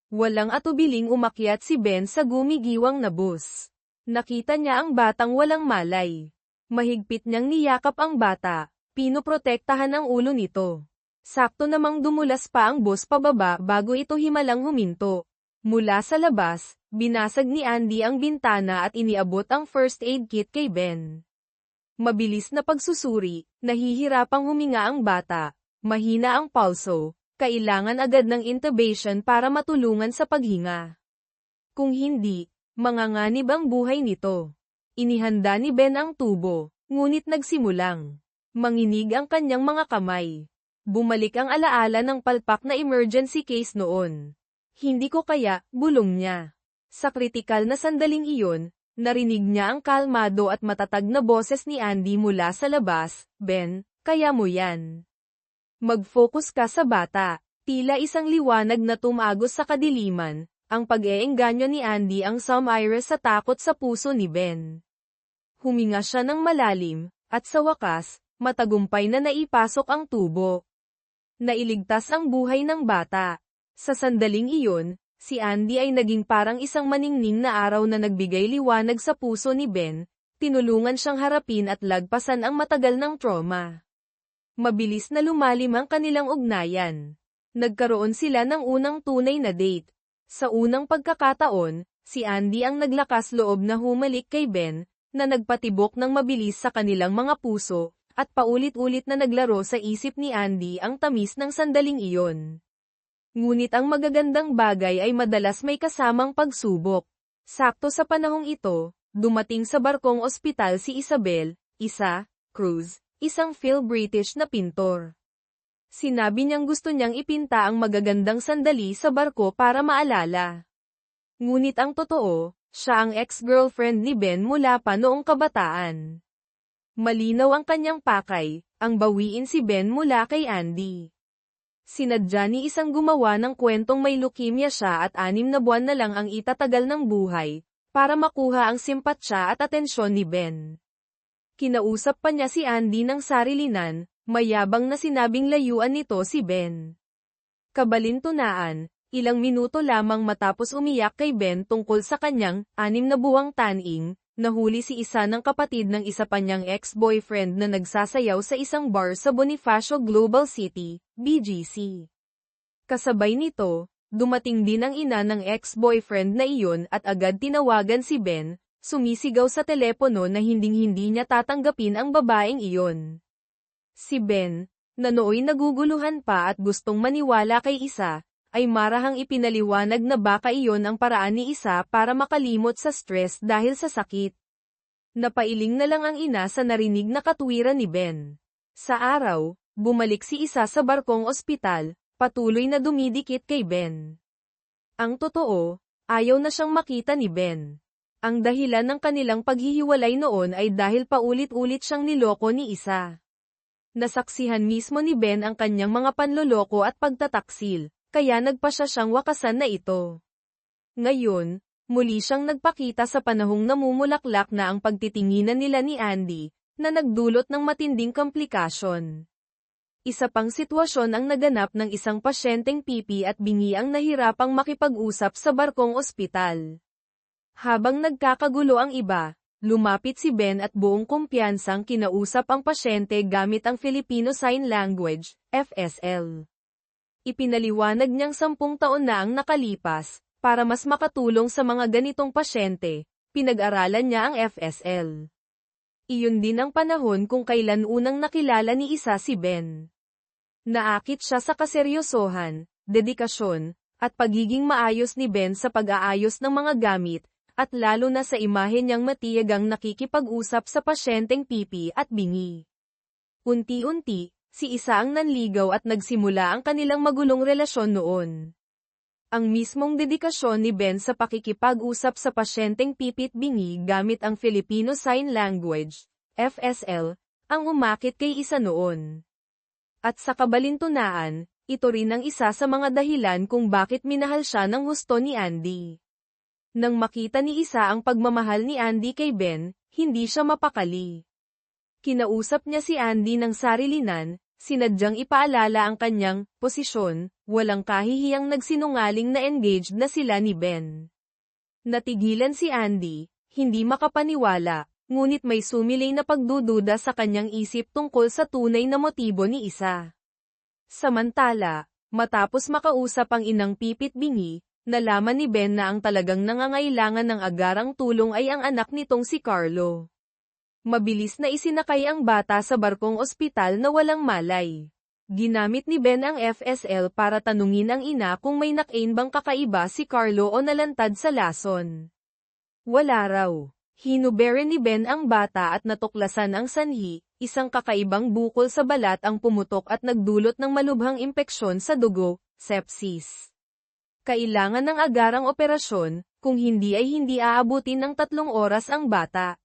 Walang atubiling umakyat si Ben sa gumigiwang na bus. Nakita niya ang batang walang malay. Mahigpit niyang niyakap ang bata. Pinoprotektahan ang ulo nito. Sakto namang dumulas pa ang bus pababa bago ito himalang huminto. Mula sa labas, Binasag ni Andy ang bintana at iniabot ang first aid kit kay Ben. Mabilis na pagsusuri, nahihirapang huminga ang bata, mahina ang pulso, kailangan agad ng intubation para matulungan sa paghinga. Kung hindi, manganganib ang buhay nito. Inihanda ni Ben ang tubo, ngunit nagsimulang manginig ang kanyang mga kamay. Bumalik ang alaala ng palpak na emergency case noon. Hindi ko kaya, bulong niya. Sa kritikal na sandaling iyon, narinig niya ang kalmado at matatag na boses ni Andy mula sa labas, Ben, kaya mo yan. Mag-focus ka sa bata. Tila isang liwanag na tumagos sa kadiliman, ang pag-eengganyo ni Andy ang sumiris sa takot sa puso ni Ben. Huminga siya ng malalim, at sa wakas, matagumpay na naipasok ang tubo. Nailigtas ang buhay ng bata. Sa sandaling iyon, si Andy ay naging parang isang maningning na araw na nagbigay liwanag sa puso ni Ben, tinulungan siyang harapin at lagpasan ang matagal ng trauma. Mabilis na lumalim ang kanilang ugnayan. Nagkaroon sila ng unang tunay na date. Sa unang pagkakataon, si Andy ang naglakas loob na humalik kay Ben, na nagpatibok ng mabilis sa kanilang mga puso, at paulit-ulit na naglaro sa isip ni Andy ang tamis ng sandaling iyon. Ngunit ang magagandang bagay ay madalas may kasamang pagsubok. Sakto sa panahong ito, dumating sa barkong ospital si Isabel, Cruz, isang Phil-British na pintor. Sinabi niyang gusto niyang ipinta ang magagandang sandali sa barko para maalala. Ngunit ang totoo, siya ang ex-girlfriend ni Ben mula pa noong kabataan. Malinaw ang kanyang pakay, ang bawiin si Ben mula kay Andy. Sinadya ni isang gumawa ng kwentong may leukemia siya at 6 na buwan na lang ang itatagal ng buhay, para makuha ang simpatsya at atensyon ni Ben. Kinausap pa niya si Andy ng sarilinan, mayabang na sinabing layuan nito si Ben. Kabalintunaan, ilang minuto lamang matapos umiyak kay Ben tungkol sa kanyang 6 na buwang taning, nahuli si isa ng kapatid ng isa pa niyang ex-boyfriend na nagsasayaw sa isang bar sa Bonifacio Global City, BGC. Kasabay nito, dumating din ang ina ng ex-boyfriend na iyon at agad tinawagan si Ben, sumisigaw sa telepono na hinding-hindi niya tatanggapin ang babaeng iyon. Si Ben, na nooy naguguluhan pa at gustong maniwala kay Isa, ay marahang ipinaliwanag na baka iyon ang paraan ni Isa para makalimot sa stress dahil sa sakit. Napailing na lang ang ina sa narinig na katwiran ni Ben. Sa araw, bumalik si Isa sa barkong ospital, patuloy na dumidikit kay Ben. Ang totoo, ayaw na siyang makita ni Ben. Ang dahilan ng kanilang paghihiwalay noon ay dahil paulit-ulit siyang niloko ni Isa. Nasaksihan mismo ni Ben ang kanyang mga panloloko at pagtataksil, kaya nagpasya siyang wakasan na ito. Ngayon, muli siyang nagpakita sa panahong namumulaklak na ang pagtitinginan nila ni Andy, na nagdulot ng matinding komplikasyon. Isa pang sitwasyon ang naganap ng isang pasyenteng pipi at bingi ang nahirapang makipag-usap sa barkong ospital. Habang nagkakagulo ang iba, lumapit si Ben at buong kumpiyansang kinausap ang pasyente gamit ang Filipino Sign Language, FSL. Ipinaliwanag niyang 10 taon na ang nakalipas, para mas makatulong sa mga ganitong pasyente, pinag-aralan niya ang FSL. Iyon din ang panahon kung kailan unang nakilala ni Isa si Ben. Naakit siya sa kaseryosohan, dedikasyon, at pagiging maayos ni Ben sa pag-aayos ng mga gamit, at lalo na sa imahe niyang matiyagang nakikipag-usap sa pasyenteng pipi at bingi. Unti-unti, si Isa ang nanligaw at nagsimula ang kanilang magulong relasyon noon. Ang mismong dedikasyon ni Ben sa pakikipag-usap sa pasyenteng pipit bingi gamit ang Filipino Sign Language, FSL, ang umakit kay Isa noon. At sa kabalintunaan, ito rin ang isa sa mga dahilan kung bakit minahal siya ng husto ni Andy. Nang makita ni Isa ang pagmamahal ni Andy kay Ben, hindi siya mapakali. Kinausap niya si Andy ng sarilinan, sinadyang ipaalala ang kanyang posisyon, walang kahihiyang nagsinungaling na engaged na sila ni Ben. Natigilan si Andy, hindi makapaniwala, ngunit may sumilay na pagdududa sa kanyang isip tungkol sa tunay na motibo ni Isa. Samantala, matapos makausap ang inang pipit bingi, Nalaman ni Ben na ang talagang nangangailangan ng agarang tulong ay ang anak nitong si Carlo. Mabilis na isinakay ang bata sa barkong ospital na walang malay. Ginamit ni Ben ang FSL para tanungin ang ina kung may nakain bang kakaiba si Carlo o nalantad sa lason. Wala raw. Hinubere ni Ben ang bata at natuklasan ang sanhi, isang kakaibang bukol sa balat ang pumutok at nagdulot ng malubhang impeksyon sa dugo, sepsis. Kailangan ng agarang operasyon, kung hindi ay hindi aabutin ng 3 oras ang bata.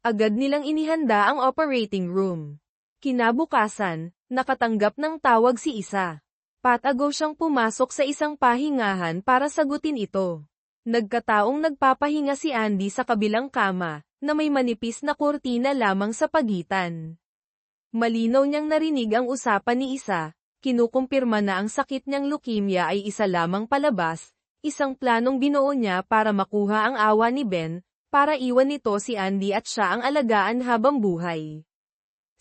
Agad nilang inihanda ang operating room. Kinabukasan, nakatanggap ng tawag si Isa. Patago siyang pumasok sa isang pahingahan para sagutin ito. Nagkataong nagpapahinga si Andy sa kabilang kama, na may manipis na kurtina lamang sa pagitan. Malinaw niyang narinig ang usapan ni Isa, kinukumpirma na ang sakit niyang leukemia ay isa lamang palabas, isang planong binuo niya para makuha ang awa ni Ben, para iwan nito si Andy at siya ang alagaan habang buhay.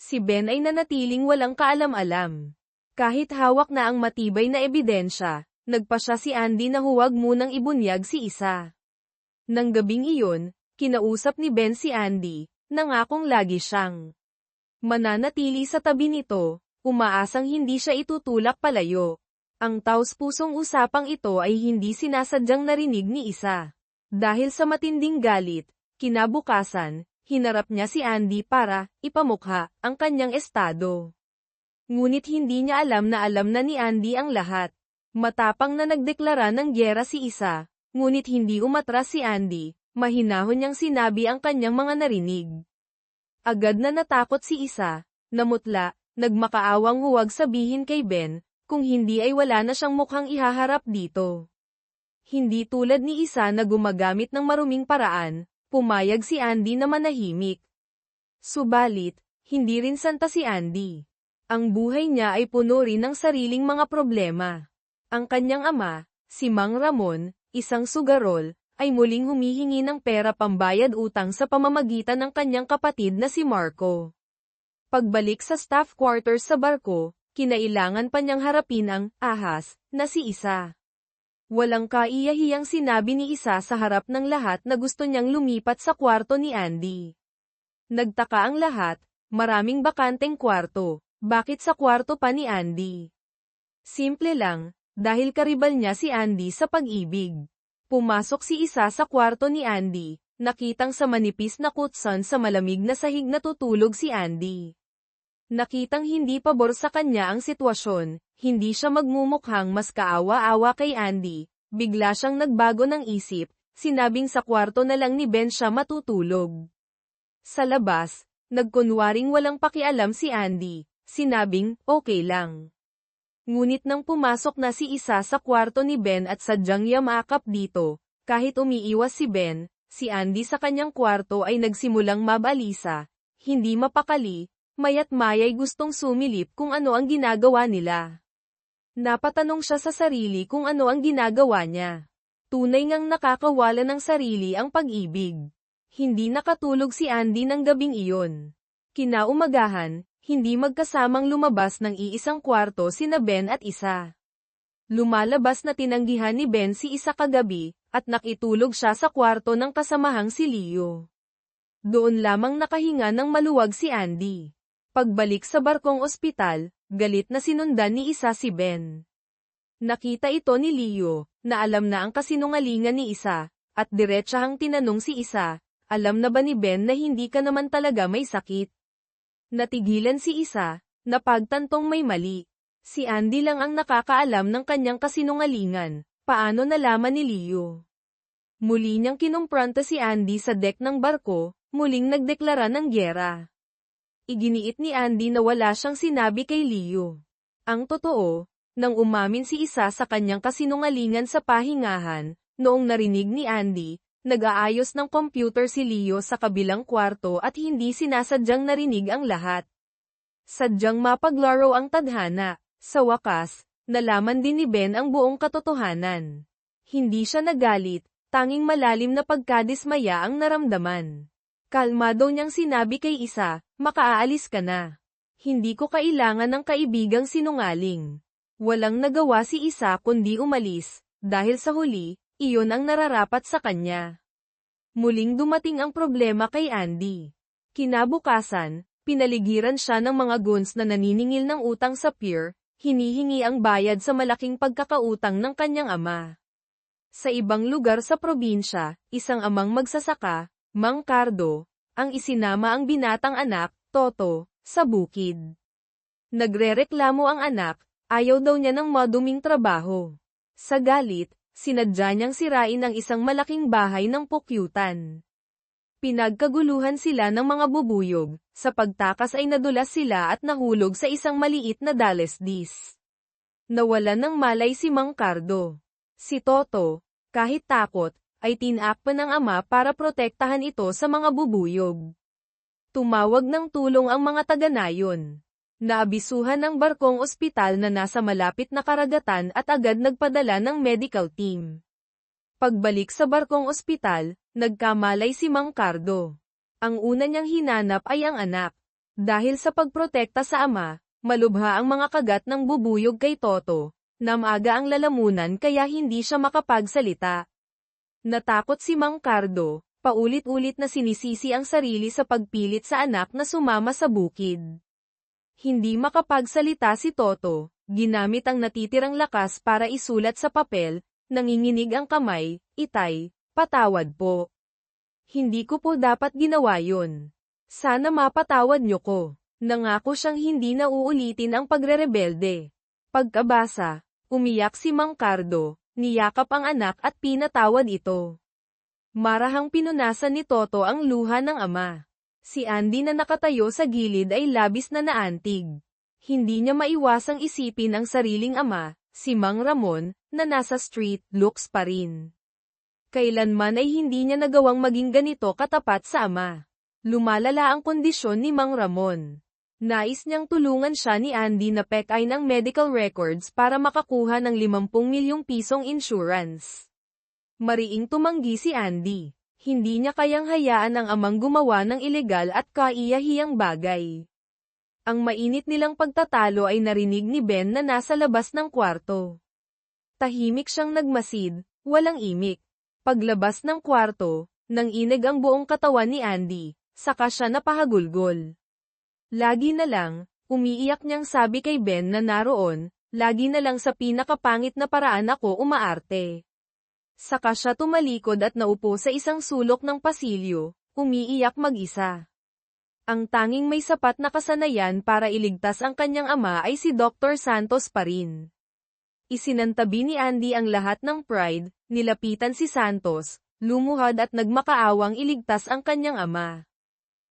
Si Ben ay nanatiling walang kaalam-alam. Kahit hawak na ang matibay na ebidensya, nagpasya si Andy na huwag munang ibunyag si Isa. Nang gabing iyon, kinausap ni Ben si Andy, nangakong lagi siyang mananatili sa tabi nito, umaasang hindi siya itutulak palayo. Ang taos-pusong usapang ito ay hindi sinasadyang narinig ni Isa. Dahil sa matinding galit, kinabukasan, hinarap niya si Andy para ipamukha ang kanyang estado. Ngunit hindi niya alam na ni Andy ang lahat. Matapang na nagdeklara ng gyera si Isa, ngunit hindi umatras si Andy, mahinahon niyang sinabi ang kanyang mga narinig. Agad na natakot si Isa, namutla, nagmakaawang huwag sabihin kay Ben, kung hindi ay wala na siyang mukhang ihaharap dito. Hindi tulad ni Isa na gumagamit ng maruming paraan, pumayag si Andy na manahimik. Subalit, hindi rin santa si Andy. Ang buhay niya ay puno rin ng sariling mga problema. Ang kanyang ama, si Mang Ramon, isang sugarol, ay muling humihingi ng pera pambayad utang sa pamamagitan ng kanyang kapatid na si Marco. Pagbalik sa staff quarters sa barko, kinailangan pa niyang harapin ang ahas na si Isa. Walang kaiyahiyang sinabi ni Isa sa harap ng lahat na gusto niyang lumipat sa kwarto ni Andy. Nagtaka ang lahat, maraming bakanteng kwarto, bakit sa kwarto pa ni Andy? Simple lang, dahil karibal niya si Andy sa pag-ibig. Pumasok si Isa sa kwarto ni Andy, nakitang sa manipis na kutsan sa malamig na sahig natutulog si Andy. Nakitang hindi pabor sa kanya ang sitwasyon, hindi siya magmumukhang mas kaawa-awa kay Andy, bigla siyang nagbago ng isip, sinabing sa kwarto na lang ni Ben siya matutulog. Sa labas, nagkunwaring walang pakialam si Andy, sinabing, okay lang. Ngunit nang pumasok na si Isa sa kwarto ni Ben at sadyang yamakap dito, kahit umiiwas si Ben, si Andy sa kanyang kwarto ay nagsimulang mabalisa, hindi mapakali, maya't maya'y gustong sumilip kung ano ang ginagawa nila. Napatanong siya sa sarili kung ano ang ginagawa niya. Tunay ngang nakakawala ng sarili ang pag-ibig. Hindi nakatulog si Andy ng gabing iyon. Kinaumagahan, hindi magkasamang lumabas ng iisang kwarto sina Ben at Isa. Lumalabas na tinanggihan ni Ben si Isa kagabi, at nakitulog siya sa kwarto ng kasamahang si Leo. Doon lamang nakahinga ng maluwag si Andy. Pagbalik sa barkong ospital, galit na sinundan ni Isa si Ben. Nakita ito ni Leo, na alam na ang kasinungalingan ni Isa, at diretsahang tinanong si Isa, alam na ba ni Ben na hindi ka naman talaga may sakit? Natigilan si Isa, napagtantong may mali. Si Andy lang ang nakakaalam ng kanyang kasinungalingan, paano nalaman ni Leo? Muli niyang kinumpronta si Andy sa deck ng barko, muling nagdeklara ng gyera. Iginiit ni Andy na wala siyang sinabi kay Leo. Ang totoo, nang umamin si Isa sa kanyang kasinungalingan sa pahingahan, noong narinig ni Andy, nag-aayos ng computer si Leo sa kabilang kwarto at hindi sinasadyang narinig ang lahat. Sadyang mapaglaro ang tadhana. Sa wakas, nalaman din ni Ben ang buong katotohanan. Hindi siya nagalit, tanging malalim na pagkadismaya ang naramdaman. Kalmado niyang sinabi kay Isa, makaaalis ka na. Hindi ko kailangan ng kaibigang sinungaling. Walang nagawa si Isa kundi umalis, dahil sa huli, iyon ang nararapat sa kanya. Muling dumating ang problema kay Andy. Kinabukasan, pinaligiran siya ng mga goons na naniningil ng utang sa pier, hinihingi ang bayad sa malaking pagkakautang ng kanyang ama. Sa ibang lugar sa probinsya, isang amang magsasaka, Mang Cardo, ang isinama ang binatang anak, Toto, sa bukid. Nagrereklamo ang anak, ayaw daw niya ng maduming trabaho. Sa galit, sinadya niyang sirain ang isang malaking bahay ng pukyutan. Pinagkaguluhan sila ng mga bubuyog, sa pagtakas ay nadulas sila at nahulog sa isang maliit na dalesdis. Nawalan ng malay si Mang Cardo. Si Toto, kahit takot, ay tinakpan ng ama para protektahan ito sa mga bubuyog. Tumawag ng tulong ang mga taga-nayon. Naabisuhan ng barkong ospital na nasa malapit na karagatan at agad nagpadala ng medical team. Pagbalik sa barkong ospital, nagkamalay si Mang Cardo. Ang una niyang hinanap ay ang anak. Dahil sa pagprotekta sa ama, malubha ang mga kagat ng bubuyog kay Toto. Namaga ang lalamunan kaya hindi siya makapagsalita. Natakot si Mang Cardo, paulit-ulit na sinisisi ang sarili sa pagpilit sa anak na sumama sa bukid. Hindi makapagsalita si Toto, ginamit ang natitirang lakas para isulat sa papel, nanginginig ang kamay, "Itay, patawad po. Hindi ko po dapat ginawa yun. Sana mapatawad niyo ko." Nangako siyang hindi na uulitin ang pagrerebelde. Pagkabasa, umiyak si Mang Cardo, niyakap ang anak at pinatawad ito. Marahang pinunasan ni Toto ang luha ng ama. Si Andy na nakatayo sa gilid ay labis na naantig. Hindi niya maiwasang isipin ang sariling ama, si Mang Ramon, na nasa street looks pa rin. Kailanman ay hindi niya nagawang maging ganito katapat sa ama. Lumalala ang kondisyon ni Mang Ramon. Nais niyang tulungan siya ni Andy na pekay ng medical records para makakuha ng 50 milyong pisong insurance. Mariing tumanggi si Andy. Hindi niya kayang hayaan ang amang gumawa ng ilegal at kaiyahiyang bagay. Ang mainit nilang pagtatalo ay narinig ni Ben na nasa labas ng kwarto. Tahimik siyang nagmasid, walang imik. Paglabas ng kwarto, nanginig ang buong katawan ni Andy, saka siya napahagulgol. Lagi na lang, umiiyak niyang sabi kay Ben na naroon, lagi na lang sa pinakapangit na paraan ako umaarte. Saka siya tumalikod at naupo sa isang sulok ng pasilyo, umiiyak mag-isa. Ang tanging may sapat na kasanayan para iligtas ang kanyang ama ay si Dr. Santos pa rin. Isinantabi ni Andy ang lahat ng pride, nilapitan si Santos, lumuhad at nagmakaawang iligtas ang kanyang ama.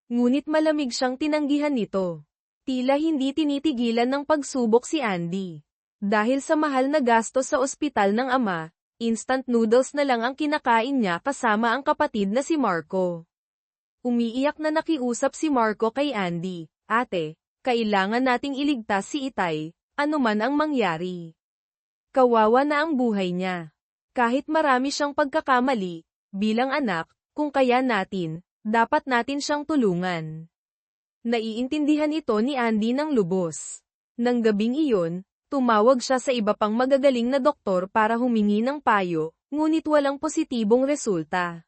Ngunit malamig siyang tinanggihan nito. Tila hindi tinitigilan ng pagsubok si Andy. Dahil sa mahal na gastos sa ospital ng ama, instant noodles na lang ang kinakain niya kasama ang kapatid na si Marco. Umiiyak na nakiusap si Marco kay Andy, "Ate, kailangan nating iligtas si Itay, anuman ang mangyari. Kawawa na ang buhay niya. Kahit marami siyang pagkakamali, bilang anak, kung kaya natin, dapat natin siyang tulungan." Naiintindihan ito ni Andy ng lubos. Nang gabing iyon, tumawag siya sa iba pang magagaling na doktor para humingi ng payo, ngunit walang positibong resulta.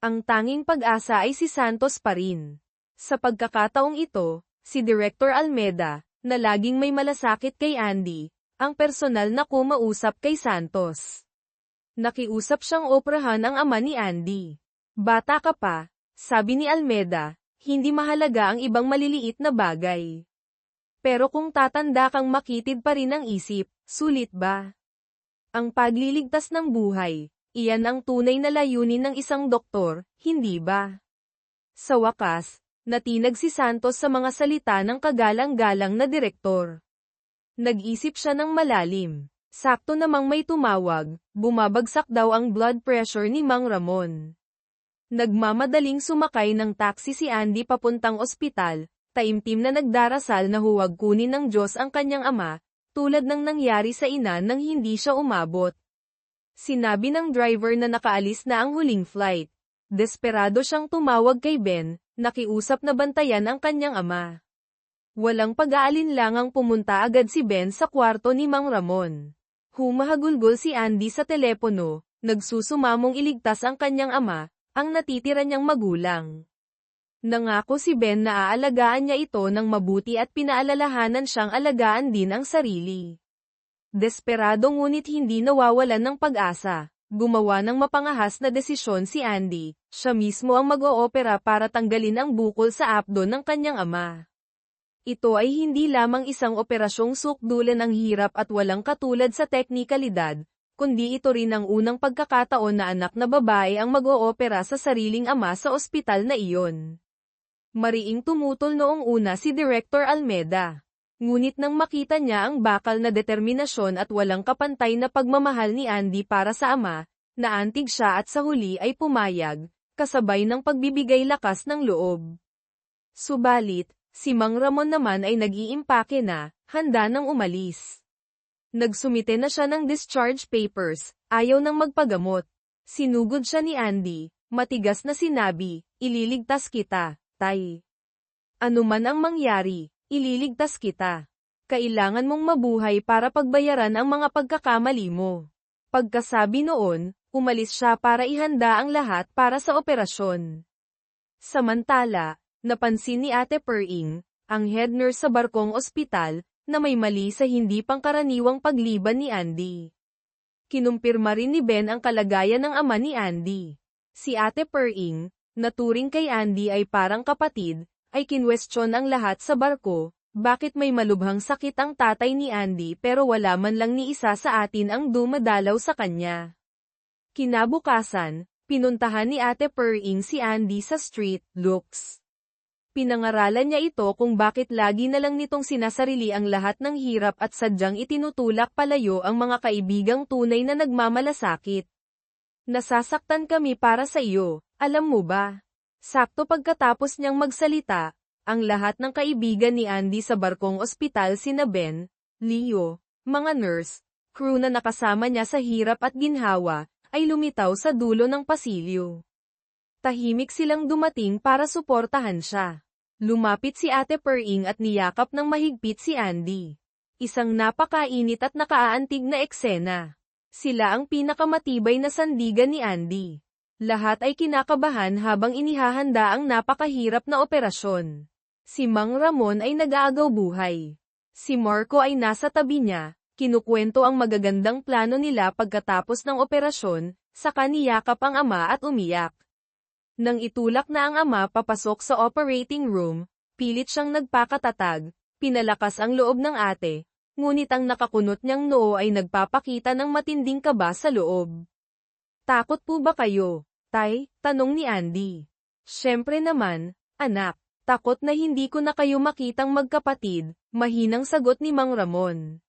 Ang tanging pag-asa ay si Santos pa rin. Sa pagkakataong ito, si Director Almeda, na laging may malasakit kay Andy, ang personal na kumausap kay Santos. Nakiusap siyang operahan ang ama ni Andy. "Bata ka pa," sabi ni Almeda, "hindi mahalaga ang ibang maliliit na bagay. Pero kung tatanda kang makitid pa rin ang isip, sulit ba? Ang pagliligtas ng buhay, iyan ang tunay na layunin ng isang doktor, hindi ba?" Sa wakas, natinag si Santos sa mga salita ng kagalang-galang na direktor. Nag-isip siya ng malalim. Sakto namang may tumawag, bumabagsak daw ang blood pressure ni Mang Ramon. Nagmamadaling sumakay ng taxi si Andy papuntang ospital, taimtim na nagdarasal na huwag kunin ng Diyos ang kanyang ama, tulad ng nangyari sa ina nang hindi siya umabot. Sinabi ng driver na nakaalis na ang huling flight. Desperado siyang tumawag kay Ben, nakiusap na bantayan ang kanyang ama. Walang pag-aalinlangang pumunta agad si Ben sa kwarto ni Mang Ramon. Humahagulgol si Andy sa telepono, nagsusumamong iligtas ang kanyang ama, ang natitira niyang magulang. Nangako si Ben na aalagaan niya ito ng mabuti at pinaalalahanan siyang alagaan din ang sarili. Desperado ngunit hindi nawawalan ng pag-asa. Gumawa ng mapangahas na desisyon si Andy, siya mismo ang mag-oopera para tanggalin ang bukol sa apdo ng kanyang ama. Ito ay hindi lamang isang operasyong sukdulan ng hirap at walang katulad sa teknikalidad, kundi ito rin ang unang pagkakataon na anak na babae ang mag-oopera sa sariling ama sa ospital na iyon. Mariing tumutol noong una si Director Almeda. Ngunit nang makita niya ang bakal na determinasyon at walang kapantay na pagmamahal ni Andy para sa ama, naantig siya at sa huli ay pumayag, kasabay ng pagbibigay lakas ng loob. Subalit, si Mang Ramon naman ay nag-iimpake na, handa nang umalis. Nagsumite na siya ng discharge papers, ayaw nang magpagamot. Sinugod siya ni Andy, matigas na sinabi, ililigtas kita. Tay. Ano man ang mangyari, ililigtas kita. Kailangan mong mabuhay para pagbayaran ang mga pagkakamali mo. Pagkasabi noon, umalis siya para ihanda ang lahat para sa operasyon. Samantala, napansin ni Ate Pering, ang head nurse sa barkong ospital, na may mali sa hindi pangkaraniwang pagliban ni Andy. Kinumpirma rin ni Ben ang kalagayan ng ama ni Andy. Si Ate Pering, naturing kay Andy ay parang kapatid, ay kinwestiyon ang lahat sa barko, bakit may malubhang sakit ang tatay ni Andy pero wala man lang ni isa sa atin ang dumadalaw sa kanya. Kinabukasan, pinuntahan ni Ate Pering si Andy sa street, looks. Pinangaralan niya ito kung bakit lagi na lang nitong sinasarili ang lahat ng hirap at sadyang itinutulak palayo ang mga kaibigang tunay na nagmamalasakit. Nasasaktan kami para sa iyo. Alam mo ba? Sakto pagkatapos niyang magsalita, ang lahat ng kaibigan ni Andy sa barkong ospital sina Ben, Leo, mga nurse, crew na nakasama niya sa hirap at ginhawa, ay lumitaw sa dulo ng pasilyo. Tahimik silang dumating para suportahan siya. Lumapit si Ate Pering at niyakap ng mahigpit si Andy. Isang napakainit at nakaaantig na eksena. Sila ang pinakamatibay na sandigan ni Andy. Lahat ay kinakabahan habang inihahanda ang napakahirap na operasyon. Si Mang Ramon ay nag-aagaw buhay. Si Marco ay nasa tabi niya, kinukwento ang magagandang plano nila pagkatapos ng operasyon, saka niyakap ang ama at umiyak. Nang itulak na ang ama papasok sa operating room, pilit siyang nagpakatatag, pinalakas ang loob ng ate, ngunit ang nakakunot niyang noo ay nagpapakita ng matinding kaba sa loob. Takot po ba kayo? Tay, tanong ni Andy. Siyempre naman, anak, takot na hindi ko na kayo makitang magkapatid, mahinang sagot ni Mang Ramon.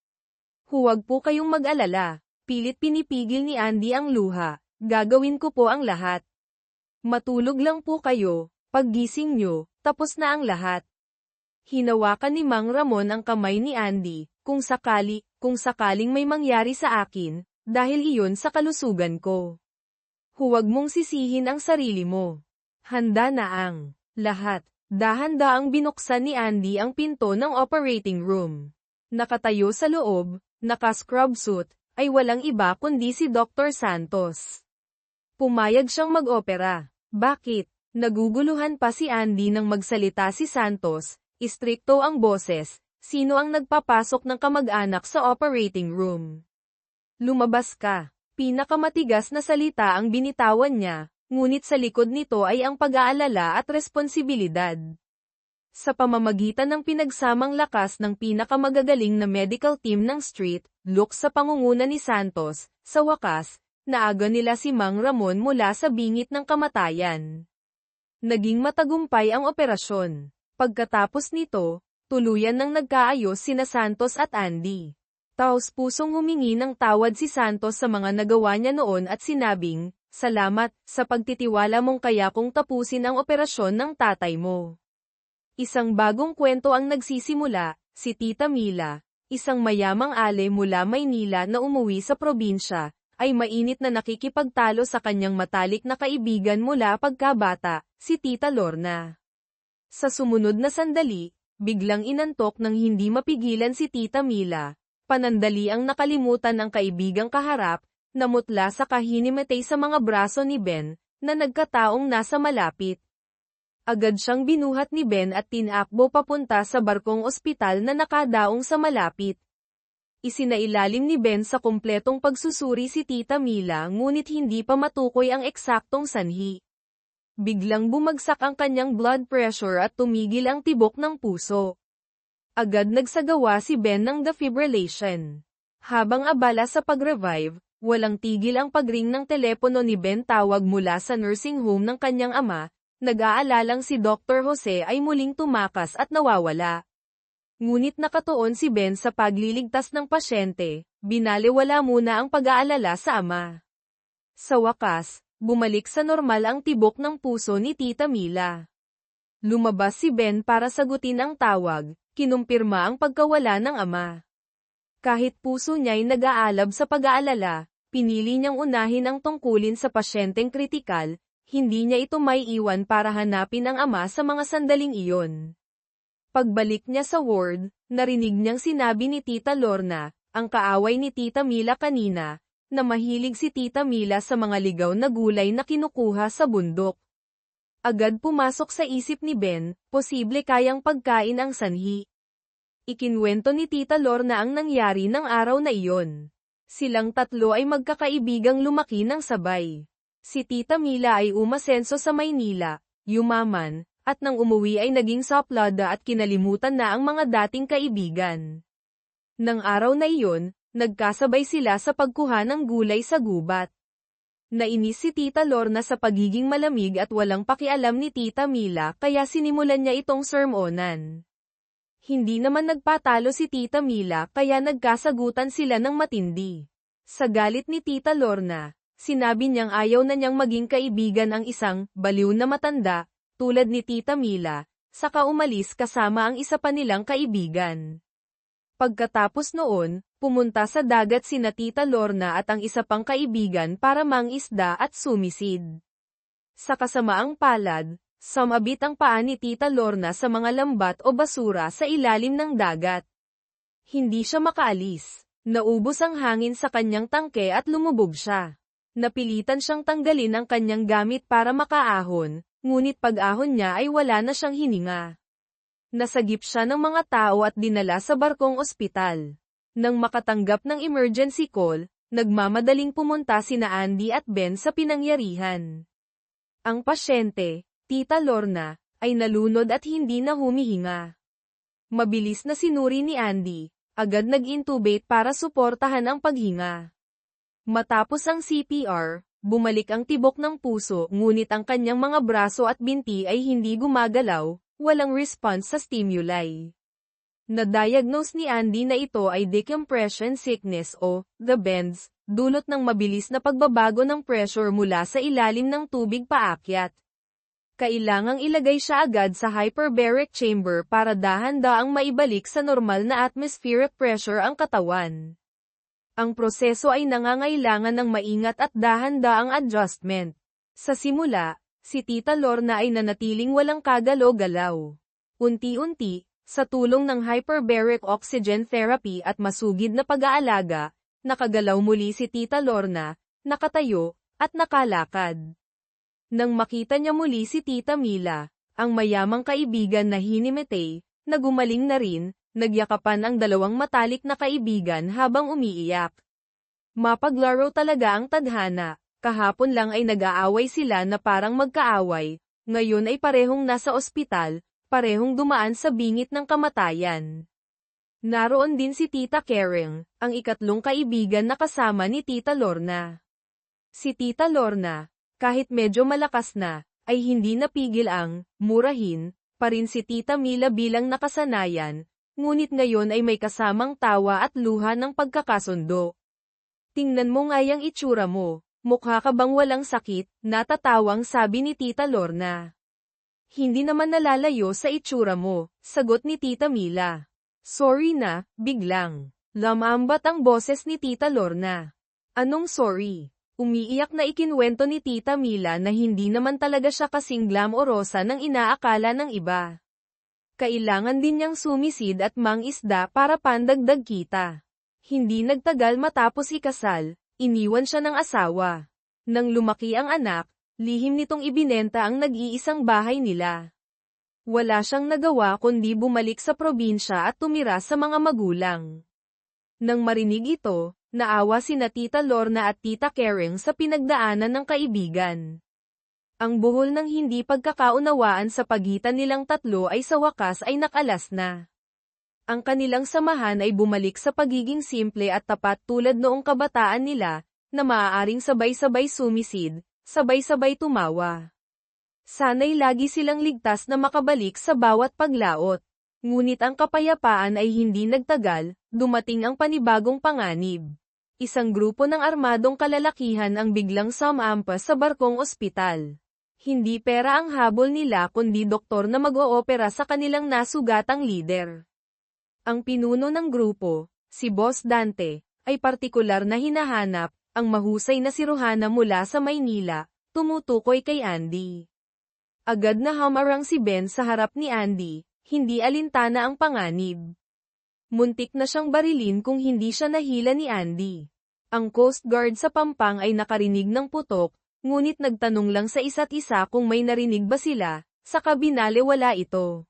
Huwag po kayong mag-alala, pilit pinipigil ni Andy ang luha, gagawin ko po ang lahat. Matulog lang po kayo, paggising nyo, tapos na ang lahat. Hinawakan ni Mang Ramon ang kamay ni Andy, kung sakaling may mangyari sa akin, dahil iyon sa kalusugan ko. Huwag mong sisihin ang sarili mo. Handa na ang lahat. Dahan-daang binuksan ni Andy ang pinto ng operating room. Nakatayo sa loob, naka-scrub suit, ay walang iba kundi si Dr. Santos. Pumayag siyang mag-opera. Bakit? Naguguluhan pa si Andy nang magsalita si Santos, istrikto ang boses, sino ang nagpapasok ng kamag-anak sa operating room? Lumabas ka. Pinakamatigas na salita ang binitawan niya, ngunit sa likod nito ay ang pag-aalala at responsibilidad. Sa pamamagitan ng pinagsamang lakas ng pinakamagagaling na medical team ng street, looks sa pangunguna ni Santos, sa wakas, naaga nila si Mang Ramon mula sa bingit ng kamatayan. Naging matagumpay ang operasyon. Pagkatapos nito, tuluyan nang nagkaayos sina Santos at Andy. Taos-pusong humingi ng tawad si Santos sa mga nagawa niya noon at sinabing, salamat, sa pagtitiwala mong kaya kong tapusin ang operasyon ng tatay mo. Isang bagong kwento ang nagsisimula, si Tita Mila, isang mayamang ale mula Maynila na umuwi sa probinsya, ay mainit na nakikipagtalo sa kanyang matalik na kaibigan mula pagkabata, si Tita Lorna. Sa sumunod na sandali, biglang inantok nang hindi mapigilan si Tita Mila. Panandaliang nakalimutan ang kaibigang kaharap, namutla sa kahinimatay sa mga braso ni Ben, na nagkataong nasa malapit. Agad siyang binuhat ni Ben at tinakbo papunta sa barkong ospital na nakadaong sa malapit. Isinailalim ni Ben sa kumpletong pagsusuri si Tita Mila ngunit hindi pa matukoy ang eksaktong sanhi. Biglang bumagsak ang kanyang blood pressure at tumigil ang tibok ng puso. Agad nagsagawa si Ben ng defibrillation. Habang abala sa pag-revive, walang tigil ang pagring ng telepono ni Ben tawag mula sa nursing home ng kanyang ama, nag-aalalang si Dr. Jose ay muling tumakas at nawawala. Ngunit nakatuon si Ben sa pagliligtas ng pasyente, binaliwala muna ang pag-aalala sa ama. Sa wakas, bumalik sa normal ang tibok ng puso ni Tita Mila. Lumabas si Ben para sagutin ang tawag, kinumpirma ang pagkawala ng ama. Kahit puso niya'y nag-aalab sa pag-aalala, pinili niyang unahin ang tungkulin sa pasyenteng kritikal, hindi niya ito maiiwan para hanapin ang ama sa mga sandaling iyon. Pagbalik niya sa ward, narinig niyang sinabi ni Tita Lorna, ang kaaway ni Tita Mila kanina, na mahilig si Tita Mila sa mga ligaw na gulay na kinukuha sa bundok. Agad pumasok sa isip ni Ben, posible kayang pagkain ang sanhi. Ikinwento ni Tita Lorna ang nangyari ng araw na iyon. Silang tatlo ay magkakaibigang lumaki ng sabay. Si Tita Mila ay umasenso sa Maynila, yumaman, at nang umuwi ay naging saplada at kinalimutan na ang mga dating kaibigan. Nang araw na iyon, nagkasabay sila sa pagkuha ng gulay sa gubat. Nainis si Tita Lorna sa pagiging malamig at walang pakialam ni Tita Mila kaya sinimulan niya itong sermonan. Hindi naman nagpatalo si Tita Mila kaya nagkasagutan sila ng matindi. Sa galit ni Tita Lorna, sinabi niyang ayaw na niyang maging kaibigan ang isang baliw na matanda, tulad ni Tita Mila, saka umalis kasama ang isa pa nilang kaibigan. Pagkatapos noon, pumunta sa dagat sina Tita Lorna at ang isa pang kaibigan para mangisda at sumisid. Sa kasamaang palad, sumabit ang paa ni Tita Lorna sa mga lambat o basura sa ilalim ng dagat. Hindi siya makaalis. Naubos ang hangin sa kanyang tangke at lumubog siya. Napilitan siyang tanggalin ang kanyang gamit para makaahon, ngunit pag-ahon niya ay wala na siyang hininga. Nasagip siya ng mga tao at dinala sa barkong ospital. Nang makatanggap ng emergency call, nagmamadaling pumunta sina Andy at Ben sa pinangyarihan. Ang pasyente, Tita Lorna, ay nalunod at hindi na humihinga. Mabilis na sinuri ni Andy, agad nag-intubate para suportahan ang paghinga. Matapos ang CPR, bumalik ang tibok ng puso ngunit ang kanyang mga braso at binti ay hindi gumagalaw, walang response sa stimuli. Na-diagnose ni Andy na ito ay decompression sickness o the bends, dulot ng mabilis na pagbabago ng pressure mula sa ilalim ng tubig paakyat. Kailangang ilagay siya agad sa hyperbaric chamber para dahan-daang maibalik sa normal na atmospheric pressure ang katawan. Ang proseso ay nangangailangan ng maingat at dahan-daang adjustment. Sa simula, si Tita Lorna ay nanatiling walang kagalaw-galaw. Unti-unti, sa tulong ng hyperbaric oxygen therapy at masugid na pag-aalaga, nakagalaw muli si Tita Lorna, nakatayo, at nakalakad. Nang makita niya muli si Tita Mila, ang mayamang kaibigan na hinimatay, na gumaling na rin, nagyakapan ang dalawang matalik na kaibigan habang umiiyak. Mapaglaro talaga ang tadhana, kahapon lang ay nag-aaway sila na parang magkaaway, ngayon ay parehong nasa ospital, parehong dumaan sa bingit ng kamatayan. Naroon din si Tita Karen, ang ikatlong kaibigan na kasama ni Tita Lorna. Si Tita Lorna, kahit medyo malakas na, ay hindi napigil ang murahin pa rin si Tita Mila bilang nakasanayan, ngunit ngayon ay may kasamang tawa at luha ng pagkakasundo. Tingnan mo nga yang itsura mo, mukha ka bang walang sakit, natatawang sabi ni Tita Lorna. Hindi naman nalalayo sa itsura mo, sagot ni Tita Mila. Sorry na, biglang. Lamambat ang boses ni Tita Lorna. Anong sorry? Umiiyak na ikinwento ni Tita Mila na hindi naman talaga siya kasing glamorosa ng inaakala ng iba. Kailangan din niyang sumisid at mangisda para pandagdag kita. Hindi nagtagal matapos ikasal, iniwan siya ng asawa. Nang lumaki ang anak, lihim nitong ibinenta ang nag-iisang bahay nila. Wala siyang nagawa kundi bumalik sa probinsya at tumira sa mga magulang. Nang marinig ito, naawa sina Tita Lorna at Tita Kering sa pinagdaanan ng kaibigan. Ang buhol ng hindi pagkakaunawaan sa pagitan nilang tatlo ay sa wakas ay nakalas na. Ang kanilang samahan ay bumalik sa pagiging simple at tapat tulad noong kabataan nila, na maaaring sabay-sabay sumisid, sabay-sabay tumawa. Sana'y lagi silang ligtas na makabalik sa bawat paglaot. Ngunit ang kapayapaan ay hindi nagtagal, dumating ang panibagong panganib. Isang grupo ng armadong kalalakihan ang biglang sumampa sa barkong ospital. Hindi pera ang habol nila kundi doktor na mag-oopera sa kanilang nasugatang lider. Ang pinuno ng grupo, si Boss Dante, ay partikular na hinahanap, ang mahusay na siruhana mula sa Maynila, tumutukoy kay Andy. Agad na hamarang si Ben sa harap ni Andy, hindi alintana ang panganib. Muntik na siyang barilin kung hindi siya nahila ni Andy. Ang Coast Guard sa Pampang ay nakarinig ng putok, ngunit nagtanong lang sa isa't isa kung may narinig ba sila, sa kabinale wala ito.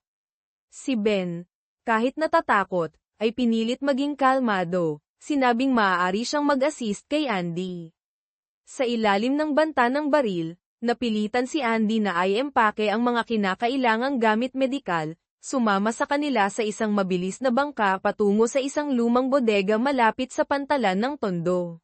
Si Ben, kahit natatakot, ay pinilit maging kalmado, sinabing maaari siyang mag-assist kay Andy. Sa ilalim ng banta ng baril, napilitan si Andy na i-empake ang mga kinakailangang gamit medikal, sumama sa kanila sa isang mabilis na bangka patungo sa isang lumang bodega malapit sa pantalan ng Tondo.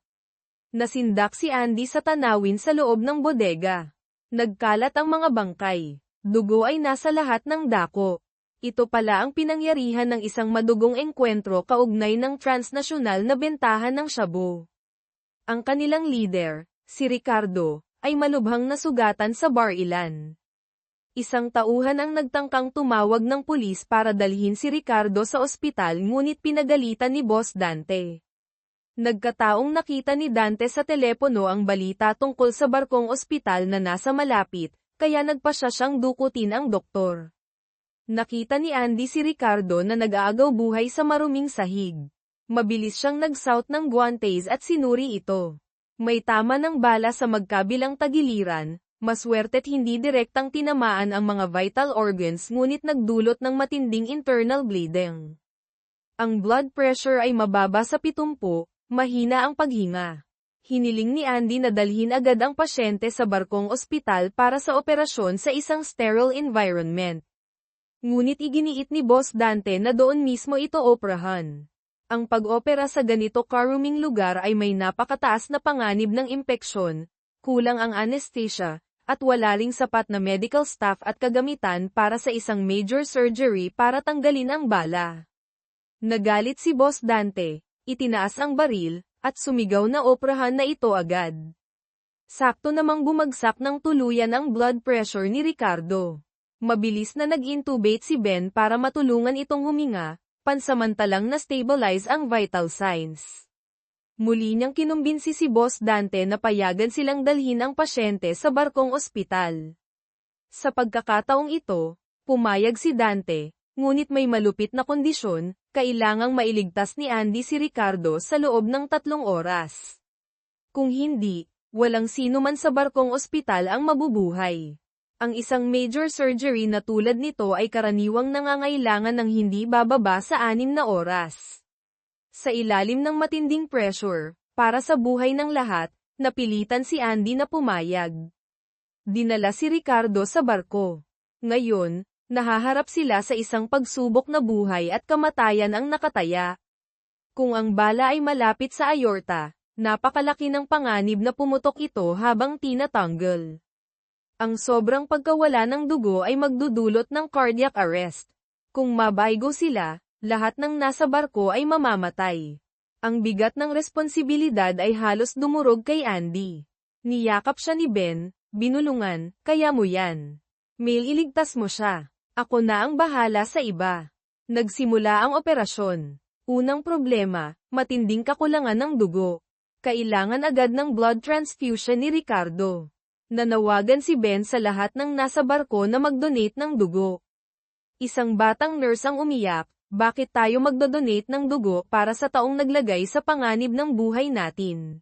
Nasindak si Andy sa tanawin sa loob ng bodega. Nagkalat ang mga bangkay. Dugo ay nasa lahat ng dako. Ito pala ang pinangyarihan ng isang madugong engkwentro kaugnay ng transnasyonal na bentahan ng shabu. Ang kanilang leader, si Ricardo, ay malubhang nasugatan sa bar ilan. Isang tauhan ang nagtangkang tumawag ng pulis para dalhin si Ricardo sa ospital ngunit pinagalitan ni Boss Dante. Nagkataong nakita ni Dante sa telepono ang balita tungkol sa barkong ospital na nasa malapit, kaya nagpasya siyang dukutin ang doktor. Nakita ni Andy si Ricardo na nag-aagaw buhay sa maruming sahig. Mabilis siyang nag-south ng guantes at sinuri ito. May tama ng bala sa magkabilang tagiliran, maswerte't hindi direktang tinamaan ang mga vital organs ngunit nagdulot ng matinding internal bleeding. Ang blood pressure ay mababa sa 70, mahina ang paghinga. Hiniling ni Andy na dalhin agad ang pasyente sa barkong ospital para sa operasyon sa isang sterile environment. Ngunit iginiit ni Boss Dante na doon mismo ito operahan. Ang pag-opera sa ganito karuming lugar ay may napakataas na panganib ng impeksyon, kulang ang anesthesia, at wala ring sapat na medical staff at kagamitan para sa isang major surgery para tanggalin ang bala. Nagalit si Boss Dante, itinaas ang baril, at sumigaw na operahan na ito agad. Sakto namang bumagsak ng tuluyan ang blood pressure ni Ricardo. Mabilis na nag-intubate si Ben para matulungan itong huminga, pansamantalang na-stabilize ang vital signs. Muli niyang kinumbinsi si Boss Dante na payagan silang dalhin ang pasyente sa barkong ospital. Sa pagkakataong ito, pumayag si Dante, ngunit may malupit na kondisyon, kailangang mailigtas ni Andy si Ricardo sa loob ng 3 oras. Kung hindi, walang sino man sa barkong ospital ang mabubuhay. Ang isang major surgery na tulad nito ay karaniwang nangangailangan ng hindi bababa sa 6 na oras. Sa ilalim ng matinding pressure, para sa buhay ng lahat, napilitan si Andy na pumayag. Dinala si Ricardo sa barko. Ngayon, nahaharap sila sa isang pagsubok na buhay at kamatayan ang nakataya. Kung ang bala ay malapit sa aorta, napakalaki ng panganib na pumutok ito habang tinatanggal. Ang sobrang pagkawala ng dugo ay magdudulot ng cardiac arrest. Kung mabaygo sila, lahat ng nasa barko ay mamamatay. Ang bigat ng responsibilidad ay halos dumurog kay Andy. Niyakap siya ni Ben, binulungan, kaya mo yan. Mail iligtas mo siya. Ako na ang bahala sa iba. Nagsimula ang operasyon. Unang problema, matinding kakulangan ng dugo. Kailangan agad ng blood transfusion ni Ricardo. Nanawagan si Ben sa lahat ng nasa barko na mag-donate ng dugo. Isang batang nurse ang umiyak, Bakit tayo magdodonate ng dugo para sa taong naglagay sa panganib ng buhay natin?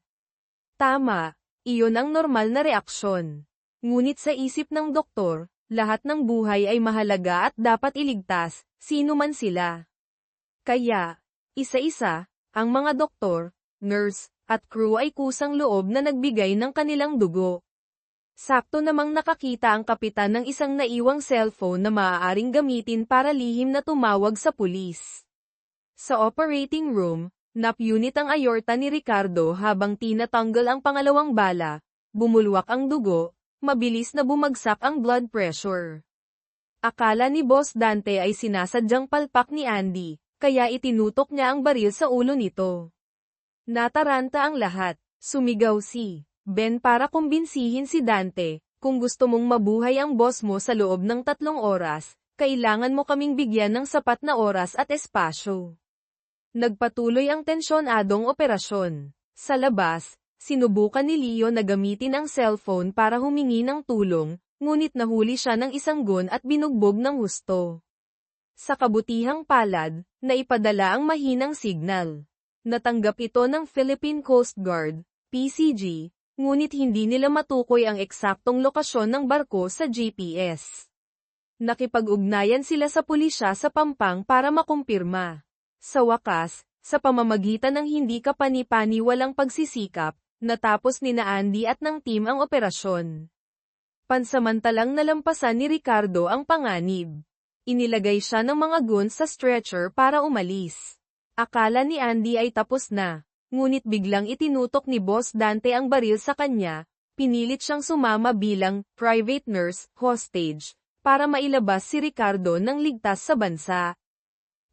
Tama, iyon ang normal na reaksyon. Ngunit sa isip ng doktor, lahat ng buhay ay mahalaga at dapat iligtas, sino man sila. Kaya, isa-isa, ang mga doktor, nurse, at crew ay kusang loob na nagbigay ng kanilang dugo. Sakto namang nakakita ang kapitan ng isang naiwang cellphone na maaaring gamitin para lihim na tumawag sa pulis. Sa operating room, napunit ang aorta ni Ricardo habang tinatanggal ang pangalawang bala, bumulwak ang dugo, mabilis na bumagsak ang blood pressure. Akala ni Boss Dante ay sinasadyang palpak ni Andy, kaya itinutok niya ang baril sa ulo nito. Nataranta ang lahat, sumigaw si Ben para kumbinsihin si Dante, kung gusto mong mabuhay ang boss mo sa loob ng 3 oras, kailangan mo kaming bigyan ng sapat na oras at espasyo. Nagpatuloy ang tensyonadong operasyon. Sa labas, sinubukan ni Leo na gamitin ang cellphone para humingi ng tulong, ngunit nahuli siya ng isang gun at binugbog ng husto. Sa kabutihang palad, naipadala ang mahinang signal. Natanggap ito ng Philippine Coast Guard, PCG, ngunit hindi nila matukoy ang eksaktong lokasyon ng barko sa GPS. Nakipag-ugnayan sila sa pulisya sa Pampang para makumpirma. Sa wakas, sa pamamagitan ng hindi kapani-paniwalang pagsisikap, natapos ni Andy at ng team ang operasyon. Pansamantalang nalampasan ni Ricardo ang panganib. Inilagay siya ng mga guns sa stretcher para umalis. Akala ni Andy ay tapos na. Ngunit biglang itinutok ni Boss Dante ang baril sa kanya, pinilit siyang sumama bilang private nurse hostage, para mailabas si Ricardo ng ligtas sa bansa.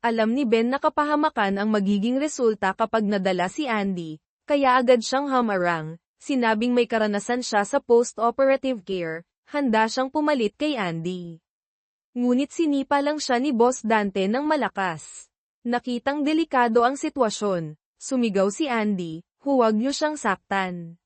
Alam ni Ben na kapahamakan ang magiging resulta kapag nadala si Andy, kaya agad siyang hamarang, sinabing may karanasan siya sa post-operative care, handa siyang pumalit kay Andy. Ngunit sinipa lang siya ni Boss Dante ng malakas. Nakitang delikado ang sitwasyon. Sumigaw si Andy, huwag niyo siyang saktan.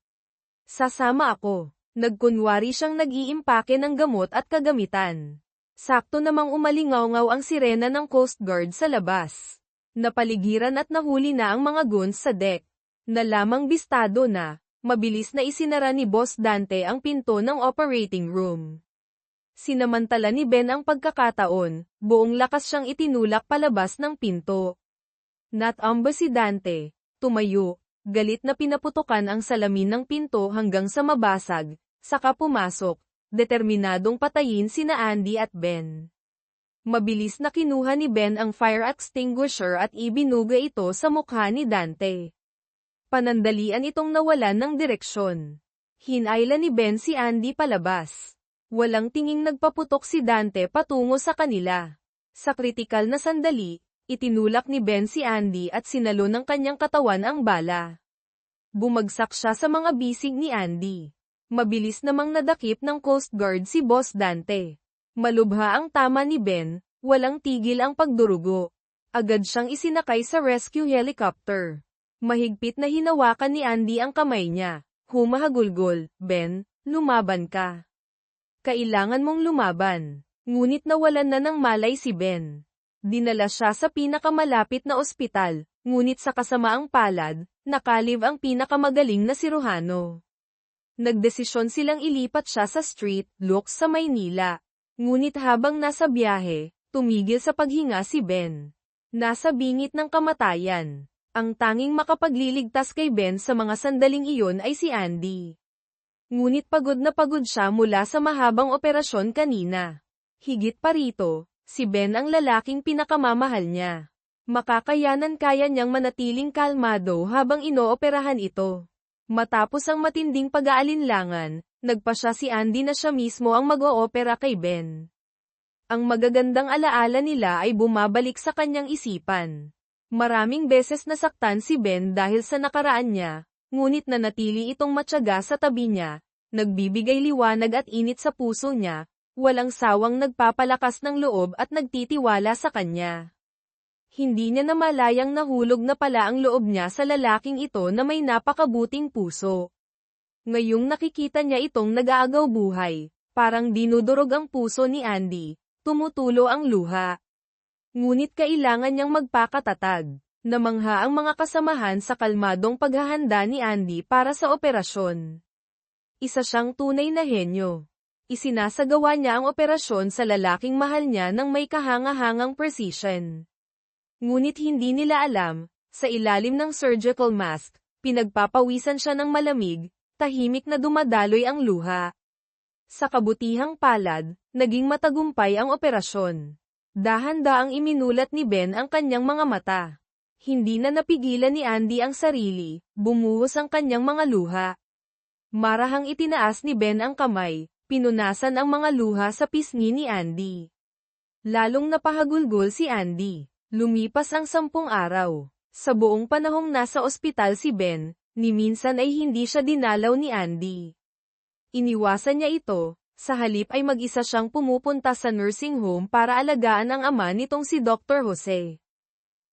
Sasama ako. Nagkunwari siyang nag-iimpake ng gamot at kagamitan. Sakto namang umalingaw-ngaw ang sirena ng Coast Guard sa labas. Napaligiran at nahuli na ang mga guns sa deck. Nalamang bistado na, mabilis na isinara ni Boss Dante ang pinto ng operating room. Sinamantala ni Ben ang pagkakataon, buong lakas siyang itinulak palabas ng pinto. Natamba si Dante, tumayo, galit na pinaputukan ang salamin ng pinto hanggang sa mabasag, saka pumasok, determinadong patayin sina Andy at Ben. Mabilis na kinuha ni Ben ang fire extinguisher at ibinuga ito sa mukha ni Dante. Panandalian itong nawalan ng direksyon. Hinayla ni Ben si Andy palabas. Walang tinging nagpaputok si Dante patungo sa kanila. Sa kritikal na sandali, itinulak ni Ben si Andy at sinalo ng kanyang katawan ang bala. Bumagsak siya sa mga bisig ni Andy. Mabilis namang nadakip ng Coast Guard si Boss Dante. Malubha ang tama ni Ben, walang tigil ang pagdurugo. Agad siyang isinakay sa rescue helicopter. Mahigpit na hinawakan ni Andy ang kamay niya. Humahagulgol, Ben, lumaban ka. Kailangan mong lumaban. Ngunit nawalan na ng malay si Ben. Dinala siya sa pinakamalapit na ospital, ngunit sa kasamaang palad, nakalib ang pinakamagaling na siruhano. Nagdesisyon silang ilipat siya sa Street Looks sa Maynila. Ngunit habang nasa biyahe, tumigil sa paghinga si Ben. Nasa bingit ng kamatayan. Ang tanging makapagliligtas kay Ben sa mga sandaling iyon ay si Andy. Ngunit pagod na pagod siya mula sa mahabang operasyon kanina. Higit pa rito, si Ben ang lalaking pinakamamahal niya. Makakayanan kaya niyang manatiling kalmado habang inooperahan ito. Matapos ang matinding pag-aalinlangan, nagpasya si Andy na siya mismo ang mag-oopera kay Ben. Ang magagandang alaala nila ay bumabalik sa kanyang isipan. Maraming beses nasaktan si Ben dahil sa nakaraan niya, ngunit nanatili itong matyaga sa tabi niya, nagbibigay liwanag at init sa puso niya, walang sawang nagpapalakas ng loob at nagtitiwala sa kanya. Hindi niya namalayang nahulog na pala ang loob niya sa lalaking ito na may napakabuting puso. Ngayong nakikita niya itong nag-aagaw buhay, parang dinudurog ang puso ni Andy, tumutulo ang luha. Ngunit kailangan niyang magpakatatag. Namangha ang mga kasamahan sa kalmadong paghahanda ni Andy para sa operasyon. Isa siyang tunay na henyo. Isinasagawa niya ang operasyon sa lalaking mahal niya ng may kahanga-hangang precision. Ngunit hindi nila alam, sa ilalim ng surgical mask, pinagpapawisan siya ng malamig, tahimik na dumadaloy ang luha. Sa kabutihang palad, naging matagumpay ang operasyon. Dahan-daang iminulat ni Ben ang kanyang mga mata. Hindi na napigilan ni Andy ang sarili, bumuhos ang kanyang mga luha. Marahang itinaas ni Ben ang kamay, pinunasan ang mga luha sa pisngi ni Andy. Lalong napahagulgol si Andy. Lumipas ang 10 araw. Sa buong panahong nasa ospital si Ben, ni minsan ay hindi siya dinalaw ni Andy. Iniwasan niya ito, sa halip ay mag-isa siyang pumupunta sa nursing home para alagaan ang ama nitong si Dr. Jose.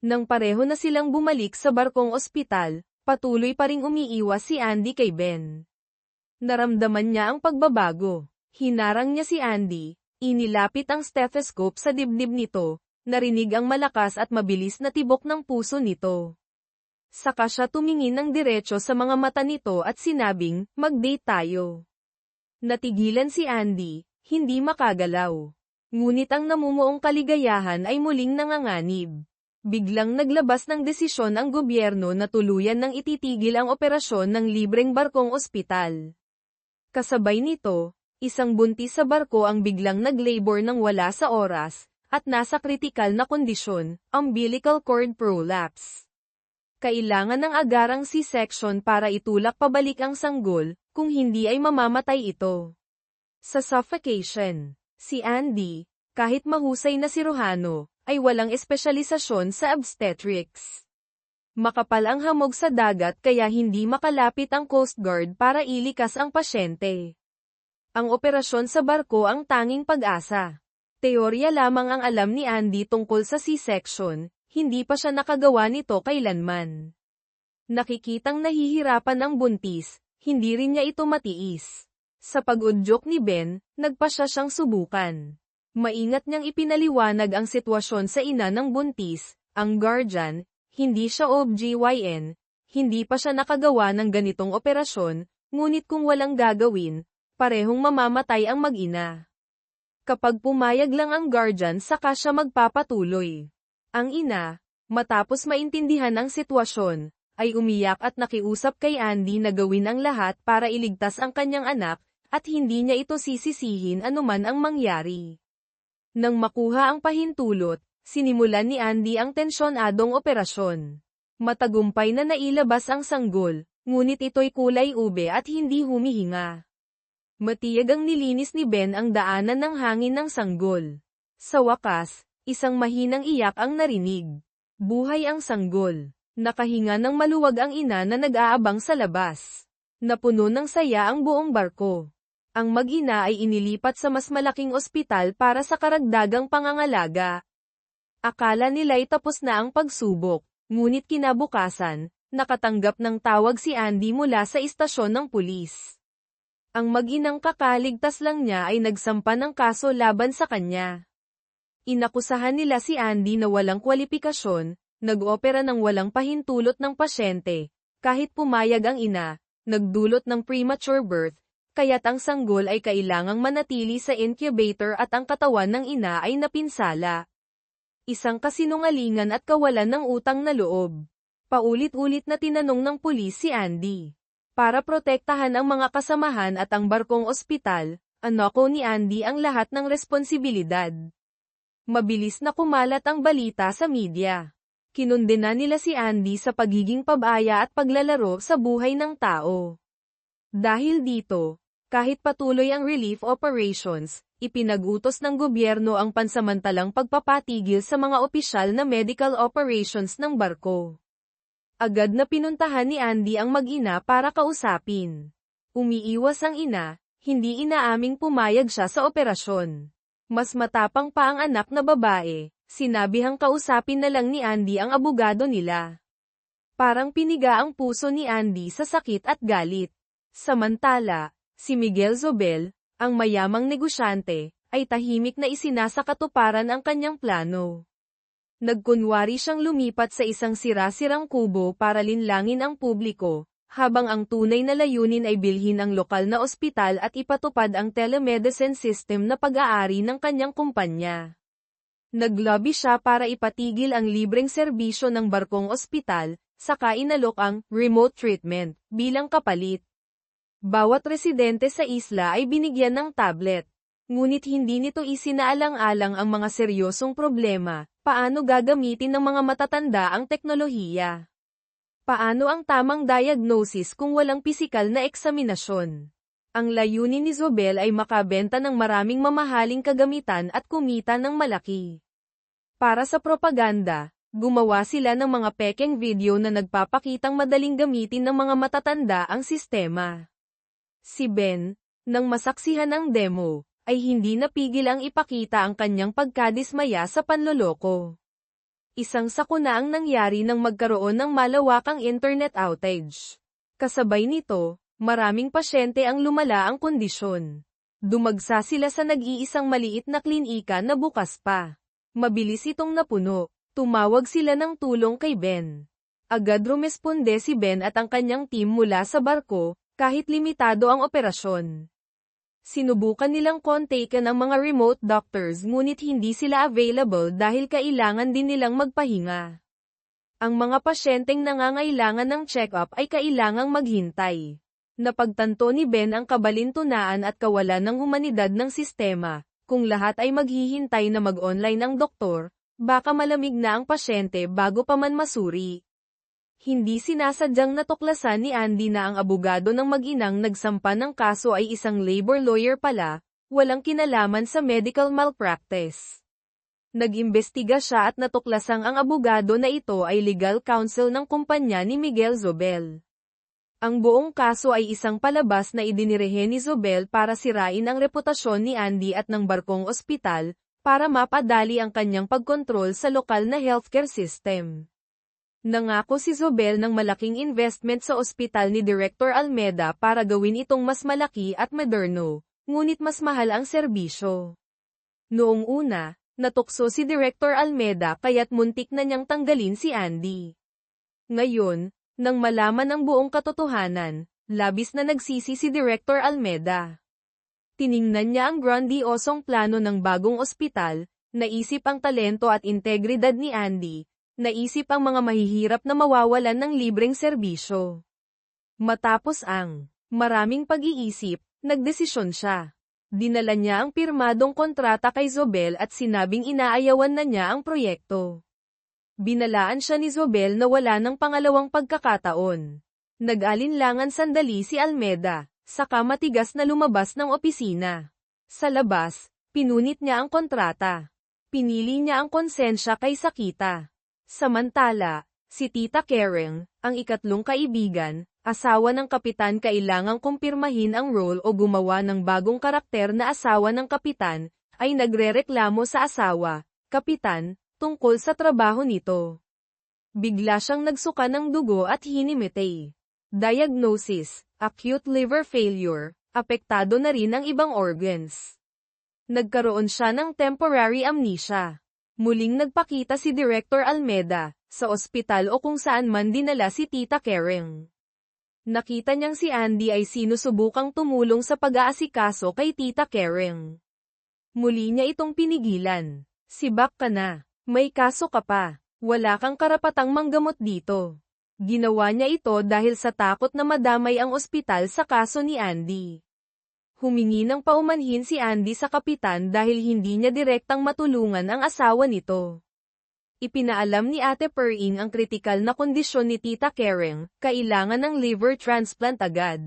Nang pareho na silang bumalik sa barkong ospital, patuloy pa ring umiiwas si Andy kay Ben. Naramdaman niya ang pagbabago. Hinarang niya si Andy, inilapit ang stethoscope sa dibdib nito, narinig ang malakas at mabilis na tibok ng puso nito. Saka siya tumingin ng diretso sa mga mata nito at sinabing, mag-date tayo. Natigilan si Andy, hindi makagalaw. Ngunit ang namumuong kaligayahan ay muling nanganganib. Biglang naglabas ng desisyon ang gobyerno na tuluyan nang ititigil ang operasyon ng libreng barkong ospital. Kasabay nito, isang buntis sa barko ang biglang nag-labor ng wala sa oras, at nasa kritikal na kondisyon, umbilical cord prolapse. Kailangan ng agarang C-section para itulak pabalik ang sanggol, kung hindi ay mamamatay ito. Sa suffocation, si Andy, kahit mahusay na siruhano, ay walang espesyalisasyon sa obstetrics. Makapal ang hamog sa dagat kaya hindi makalapit ang Coast Guard para ilikas ang pasyente. Ang operasyon sa barko ang tanging pag-asa. Teorya lamang ang alam ni Andy tungkol sa C-section, hindi pa siya nakagawa nito kailanman. Nakikitang nahihirapan ang buntis, hindi rin niya ito matiis. Sa pag-udyok ni Ben, nagpasya siyang subukan. Maingat niyang ipinaliwanag ang sitwasyon sa ina ng buntis, ang guardian, hindi siya OB-GYN, hindi pa siya nakagawa ng ganitong operasyon, ngunit kung walang gagawin, parehong mamamatay ang mag-ina. Kapag pumayag lang ang guardian saka siya magpapatuloy. Ang ina, matapos maintindihan ang sitwasyon, ay umiyak at nakiusap kay Andy na gawin ang lahat para iligtas ang kanyang anak, at hindi niya ito sisisihin anuman ang mangyari. Nang makuha ang pahintulot, sinimulan ni Andy ang tensyonadong operasyon. Matagumpay na nailabas ang sanggol, ngunit ito'y kulay ube at hindi humihinga. Matiyag ang nilinis ni Ben ang daanan ng hangin ng sanggol. Sa wakas, isang mahinang iyak ang narinig. Buhay ang sanggol. Nakahinga ng maluwag ang ina na nag-aabang sa labas. Napuno ng saya ang buong barko. Ang mag-ina ay inilipat sa mas malaking ospital para sa karagdagang pangangalaga. Akala nila'y tapos na ang pagsubok, ngunit kinabukasan, nakatanggap ng tawag si Andy mula sa istasyon ng pulis. Ang mag-inang kakaligtas lang niya ay nagsampa ng kaso laban sa kanya. Inakusahan nila si Andy na walang kwalifikasyon, nag-opera ng walang pahintulot ng pasyente, kahit pumayag ang ina, nagdulot ng premature birth, kaya't ang sanggol ay kailangang manatili sa incubator at ang katawan ng ina ay napinsala. Isang kasinungalingan at kawalan ng utang na loob. Paulit-ulit na tinanong ng pulis si Andy. Para protektahan ang mga kasamahan at ang barkong ospital, anako ni Andy ang lahat ng responsibilidad. Mabilis na kumalat ang balita sa media. Kinundena nila si Andy sa pagiging pabaya at paglalaro sa buhay ng tao. Dahil dito, kahit patuloy ang relief operations, ipinag-utos ng gobyerno ang pansamantalang pagpapatigil sa mga opisyal na medical operations ng barko. Agad na pinuntahan ni Andy ang mag-ina para kausapin. Umiiwas ang ina, hindi inaaming pumayag siya sa operasyon. Mas matapang pa ang anak na babae, sinabihang kausapin na lang ni Andy ang abogado nila. Parang piniga ang puso ni Andy sa sakit at galit. Samantala, si Miguel Zobel, ang mayamang negosyante, ay tahimik na isinasakatuparan ang kanyang plano. Nagkunwari siyang lumipat sa isang sira-sirang kubo para linlangin ang publiko, habang ang tunay na layunin ay bilhin ang lokal na ospital at ipatupad ang telemedicine system na pag-aari ng kanyang kumpanya. Naglobby siya para ipatigil ang libreng serbisyo ng barkong ospital, saka inalok ang remote treatment bilang kapalit. Bawat residente sa isla ay binigyan ng tablet. Ngunit hindi nito isinaalang-alang ang mga seryosong problema, paano gagamitin ng mga matatanda ang teknolohiya. Paano ang tamang diagnosis kung walang pisikal na eksaminasyon? Ang layunin ni Zobel ay makabenta ng maraming mamahaling kagamitan at kumita ng malaki. Para sa propaganda, gumawa sila ng mga pekeng video na nagpapakitang madaling gamitin ng mga matatanda ang sistema. Si Ben, nang masaksihan ang demo, ay hindi napigil ang ipakita ang kanyang pagkadismaya sa panloloko. Isang sakuna ang nangyari nang magkaroon ng malawakang internet outage. Kasabay nito, maraming pasyente ang lumala ang kondisyon. Dumagsa sila sa nag-iisang maliit na klinika na bukas pa. Mabilis itong napuno. Tumawag sila ng tulong kay Ben. Agad rumesponde si Ben at ang kanyang team mula sa barko, kahit limitado ang operasyon. Sinubukan nilang kontakin ang mga remote doctors ngunit hindi sila available dahil kailangan din nilang magpahinga. Ang mga pasyenteng nangangailangan ng check-up ay kailangang maghintay. Napagtanto ni Ben ang kabalintunaan at kawalan ng humanidad ng sistema. Kung lahat ay maghihintay na mag-online ang doktor, baka malamig na ang pasyente bago pa man masuri. Hindi sinasadyang natuklasan ni Andy na ang abogado ng mag-inang nagsampa ng kaso ay isang labor lawyer pala, walang kinalaman sa medical malpractice. Nag-imbestiga siya at natuklasang ang abogado na ito ay legal counsel ng kumpanya ni Miguel Zobel. Ang buong kaso ay isang palabas na idinirehe ni Zobel para sirain ang reputasyon ni Andy at ng barkong ospital, para mapadali ang kanyang pagkontrol sa lokal na healthcare system. Nangako si Zobel ng malaking investment sa ospital ni Director Almeda para gawin itong mas malaki at moderno, ngunit mas mahal ang serbisyo. Noong una, natukso si Director Almeda kaya't muntik na niyang tanggalin si Andy. Ngayon, nang malaman ang buong katotohanan, labis na nagsisi si Director Almeda. Tiningnan niya ang grandiosong plano ng bagong ospital, naisip ang talento at integridad ni Andy, naisip ang mga mahihirap na mawawalan ng libreng serbisyo. Matapos ang maraming pag-iisip, nagdesisyon siya. Dinala niya ang pirmadong kontrata kay Zobel at sinabing inaayawan na niya ang proyekto. Binalaan siya ni Zobel na wala ng pangalawang pagkakataon. Nag-alinlangan sandali si Almeda, saka matigas na lumabas ng opisina. Sa labas, pinunit niya ang kontrata. Pinili niya ang konsensya kaysa kita. Samantala, si Tita Karen, ang ikatlong kaibigan, asawa ng kapitan kailangang kumpirmahin ang role o gumawa ng bagong karakter na asawa ng kapitan, ay nagrereklamo sa asawa, kapitan, tungkol sa trabaho nito. Bigla siyang nagsuka ng dugo at hinimete. Diagnosis, acute liver failure, apektado na rin ang ibang organs. Nagkaroon siya ng temporary amnesia. Muling nagpakita si Director Almeda, sa ospital o kung saan man dinala si Tita Karen. Nakita niyang si Andy ay sinusubukang tumulong sa pag-aasikaso kay Tita Karen. Muli niya itong pinigilan. Sibak ka na. May kaso ka pa. Wala kang karapatang manggamot dito. Ginawa niya ito dahil sa takot na madamay ang ospital sa kaso ni Andy. Humingi ng paumanhin si Andy sa kapitan dahil hindi niya direktang matulungan ang asawa nito. Ipinaalam ni Ate Perrine ang kritikal na kondisyon ni Tita Karen, kailangan ng liver transplant agad.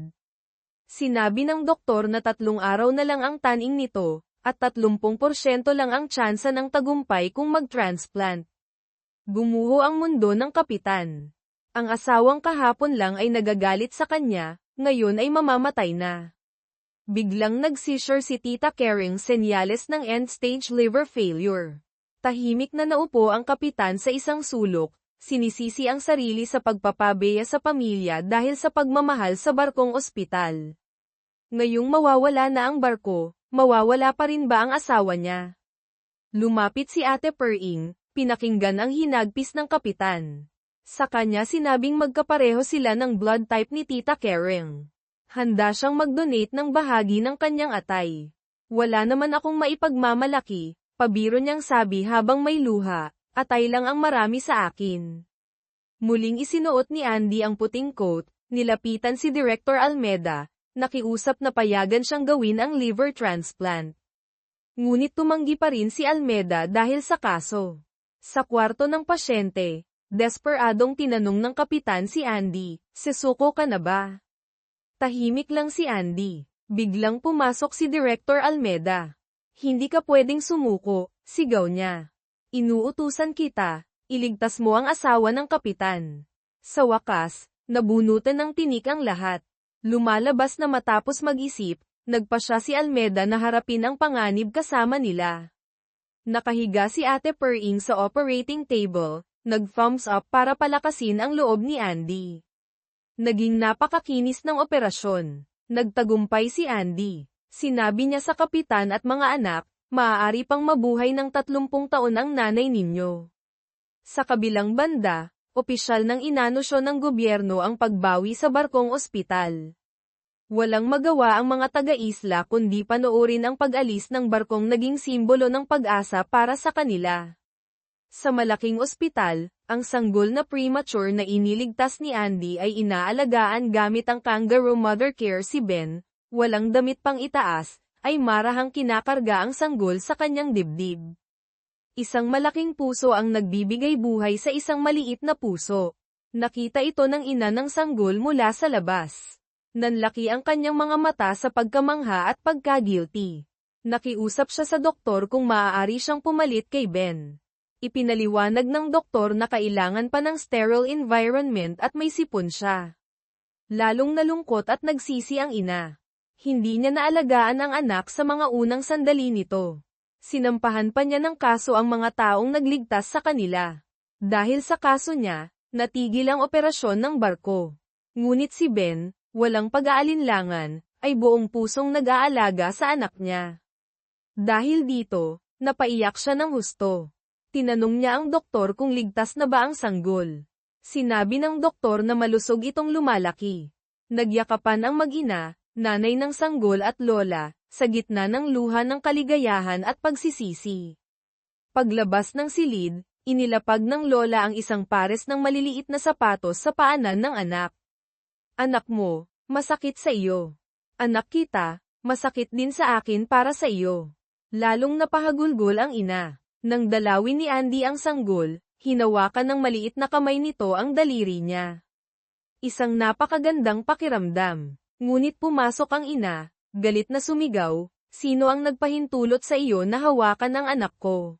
Sinabi ng doktor na 3 araw na lang ang taning nito, at 30% lang ang tsansa ng tagumpay kung mag-transplant. Gumuho ang mundo ng kapitan. Ang asawang kahapon lang ay nagagalit sa kanya, ngayon ay mamamatay na. Biglang nag-seizure si Tita Karen, senyales ng end-stage liver failure. Tahimik na naupo ang kapitan sa isang sulok, sinisisi ang sarili sa pagpapabeya sa pamilya dahil sa pagmamahal sa barkong ospital. Ngayong mawawala na ang barko, mawawala pa rin ba ang asawa niya? Lumapit si Ate Perrine, Pinakinggan ang hinagpis ng kapitan. Sa kanya sinabing magkapareho sila ng blood type ni Tita Karen. Handa siyang mag-donate ng bahagi ng kanyang atay. Wala naman akong maipagmamalaki, pabiro niyang sabi habang may luha, atay lang ang marami sa akin. Muling isinuot ni Andy ang puting coat, nilapitan si Director Almeda, nakiusap na payagan siyang gawin ang liver transplant. Ngunit tumanggi pa rin si Almeda dahil sa kaso. Sa kwarto ng pasyente, desperadong tinanong ng kapitan si Andy, "Sesuko ka na ba?" Tahimik lang si Andy. Biglang pumasok si Director Almeda. "Hindi ka pwedeng sumuko," sigaw niya. "Inuutusan kita, iligtas mo ang asawa ng kapitan." Sa wakas, nabunutan ng tinik ang lahat. Lumalabas na matapos mag-isip, nagpasya si Almeda na harapin ang panganib kasama nila. Nakahiga si Ate Pering sa operating table, nag-thumbs up para palakasin ang loob ni Andy. Naging napakakinis ng operasyon. Nagtagumpay si Andy. Sinabi niya sa kapitan at mga anak, "Maaari pang mabuhay ng 30 taon ang nanay ninyo." Sa kabilang banda, opisyal ng inanunsyo ng gobyerno ang pagbawi sa barkong ospital. Walang magawa ang mga taga-isla kundi panoorin ang pag-alis ng barkong naging simbolo ng pag-asa para sa kanila. Sa malaking ospital, ang sanggol na premature na iniligtas ni Andy ay inaalagaan gamit ang kangaroo mother care si Ben, walang damit pang itaas, ay marahang kinakarga ang sanggol sa kanyang dibdib. Isang malaking puso ang nagbibigay buhay sa isang maliit na puso. Nakita ito ng ina ng sanggol mula sa labas. Nanlaki ang kanyang mga mata sa pagkamangha at pagka-guilty. Nakiusap siya sa doktor kung maaari siyang pumalit kay Ben. Ipinaliwanag ng doktor na kailangan pa ng sterile environment at may sipon siya. Lalong nalungkot at nagsisi ang ina. Hindi niya naalagaan ang anak sa mga unang sandali nito. Sinampahan pa niya ng kaso ang mga taong nagligtas sa kanila. Dahil sa kaso niya, natigil ang operasyon ng barko. Ngunit si Ben, walang pag-aalinlangan, ay buong pusong nag-aalaga sa anak niya. Dahil dito, napaiyak siya ng husto. Tinanong niya ang doktor kung ligtas na ba ang sanggol. Sinabi ng doktor na malusog itong lumalaki. Nagyakapan ang mag-ina, nanay ng sanggol at lola, sa gitna ng luha ng kaligayahan at pagsisisi. Paglabas ng silid, inilapag ng lola ang isang pares ng maliliit na sapatos sa paanan ng anak. "Anak mo, masakit sa iyo. Anak kita, masakit din sa akin para sa iyo." Lalong napahagulgol ang ina. Nang dalawin ni Andy ang sanggol, hinawakan ng maliit na kamay nito ang daliri niya. Isang napakagandang pakiramdam. Ngunit pumasok ang ina, galit na sumigaw, "Sino ang nagpahintulot sa iyo na hawakan ang anak ko?"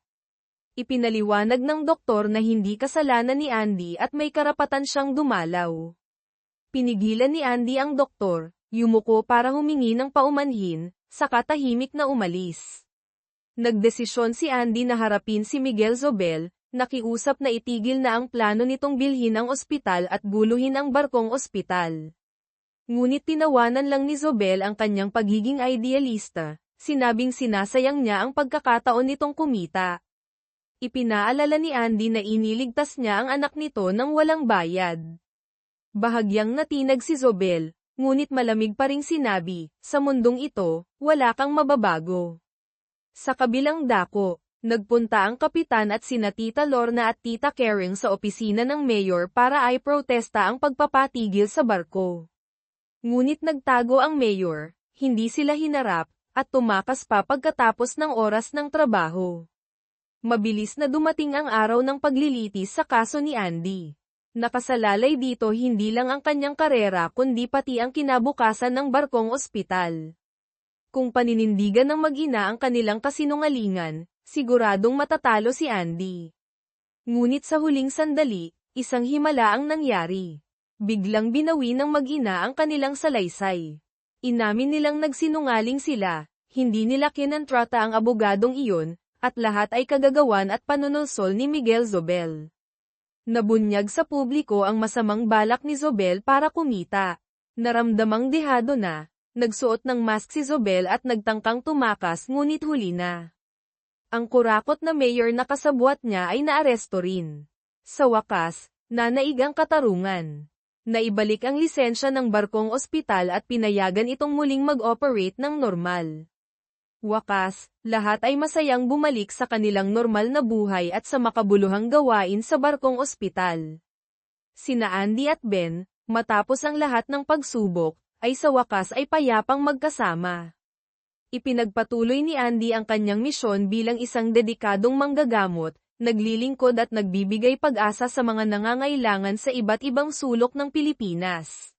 Ipinaliwanag ng doktor na hindi kasalanan ni Andy at may karapatan siyang dumalaw. Pinigilan ni Andy ang doktor, yumuko para humingi ng paumanhin, saka tahimik na umalis. Nagdesisyon si Andy na harapin si Miguel Zobel, nakiusap na itigil na ang plano nitong bilhin ang ospital at guluhin ang barkong ospital. Ngunit tinawanan lang ni Zobel ang kanyang pagiging idealista, sinabing sinasayang niya ang pagkakataon nitong kumita. Ipinaalala ni Andy na iniligtas niya ang anak nito nang walang bayad. Bahagyang natinag si Zobel, ngunit malamig pa ring sinabi, "Sa mundong ito, wala kang mababago." Sa kabilang dako, nagpunta ang kapitan at sina Tita Lorna at Tita Karen sa opisina ng mayor para ay protesta ang pagpapatigil sa barko. Ngunit nagtago ang mayor, hindi sila hinarap, at tumakas pa pagkatapos ng oras ng trabaho. Mabilis na dumating ang araw ng paglilitis sa kaso ni Andy. Nakasalalay dito hindi lang ang kanyang karera kundi pati ang kinabukasan ng barkong ospital. Kung paninindigan ng mag-ina ang kanilang kasinungalingan, siguradong matatalo si Andy. Ngunit sa huling sandali, isang himala ang nangyari. Biglang binawi ng mag-ina ang kanilang salaysay. Inamin nilang nagsinungaling sila, hindi nila kinontrata ang abogadong iyon, at lahat ay kagagawan at panunulsol ni Miguel Zobel. Nabunyag sa publiko ang masamang balak ni Zobel para kumita. Naramdamang dehado na. Nagsuot ng mask si Zobel at nagtangkang tumakas ngunit huli na. Ang kurakot na mayor na kasabwat niya ay naaresto rin. Sa wakas, nanaig ang katarungan. Naibalik ang lisensya ng barkong ospital at pinayagan itong muling mag-operate ng normal. Wakas, lahat ay masayang bumalik sa kanilang normal na buhay at sa makabuluhang gawain sa barkong ospital. Sina Andy at Ben, matapos ang lahat ng pagsubok, ay sa wakas ay payapang magkasama. Ipinagpatuloy ni Andy ang kanyang misyon bilang isang dedikadong manggagamot, naglilingkod at nagbibigay pag-asa sa mga nangangailangan sa iba't ibang sulok ng Pilipinas.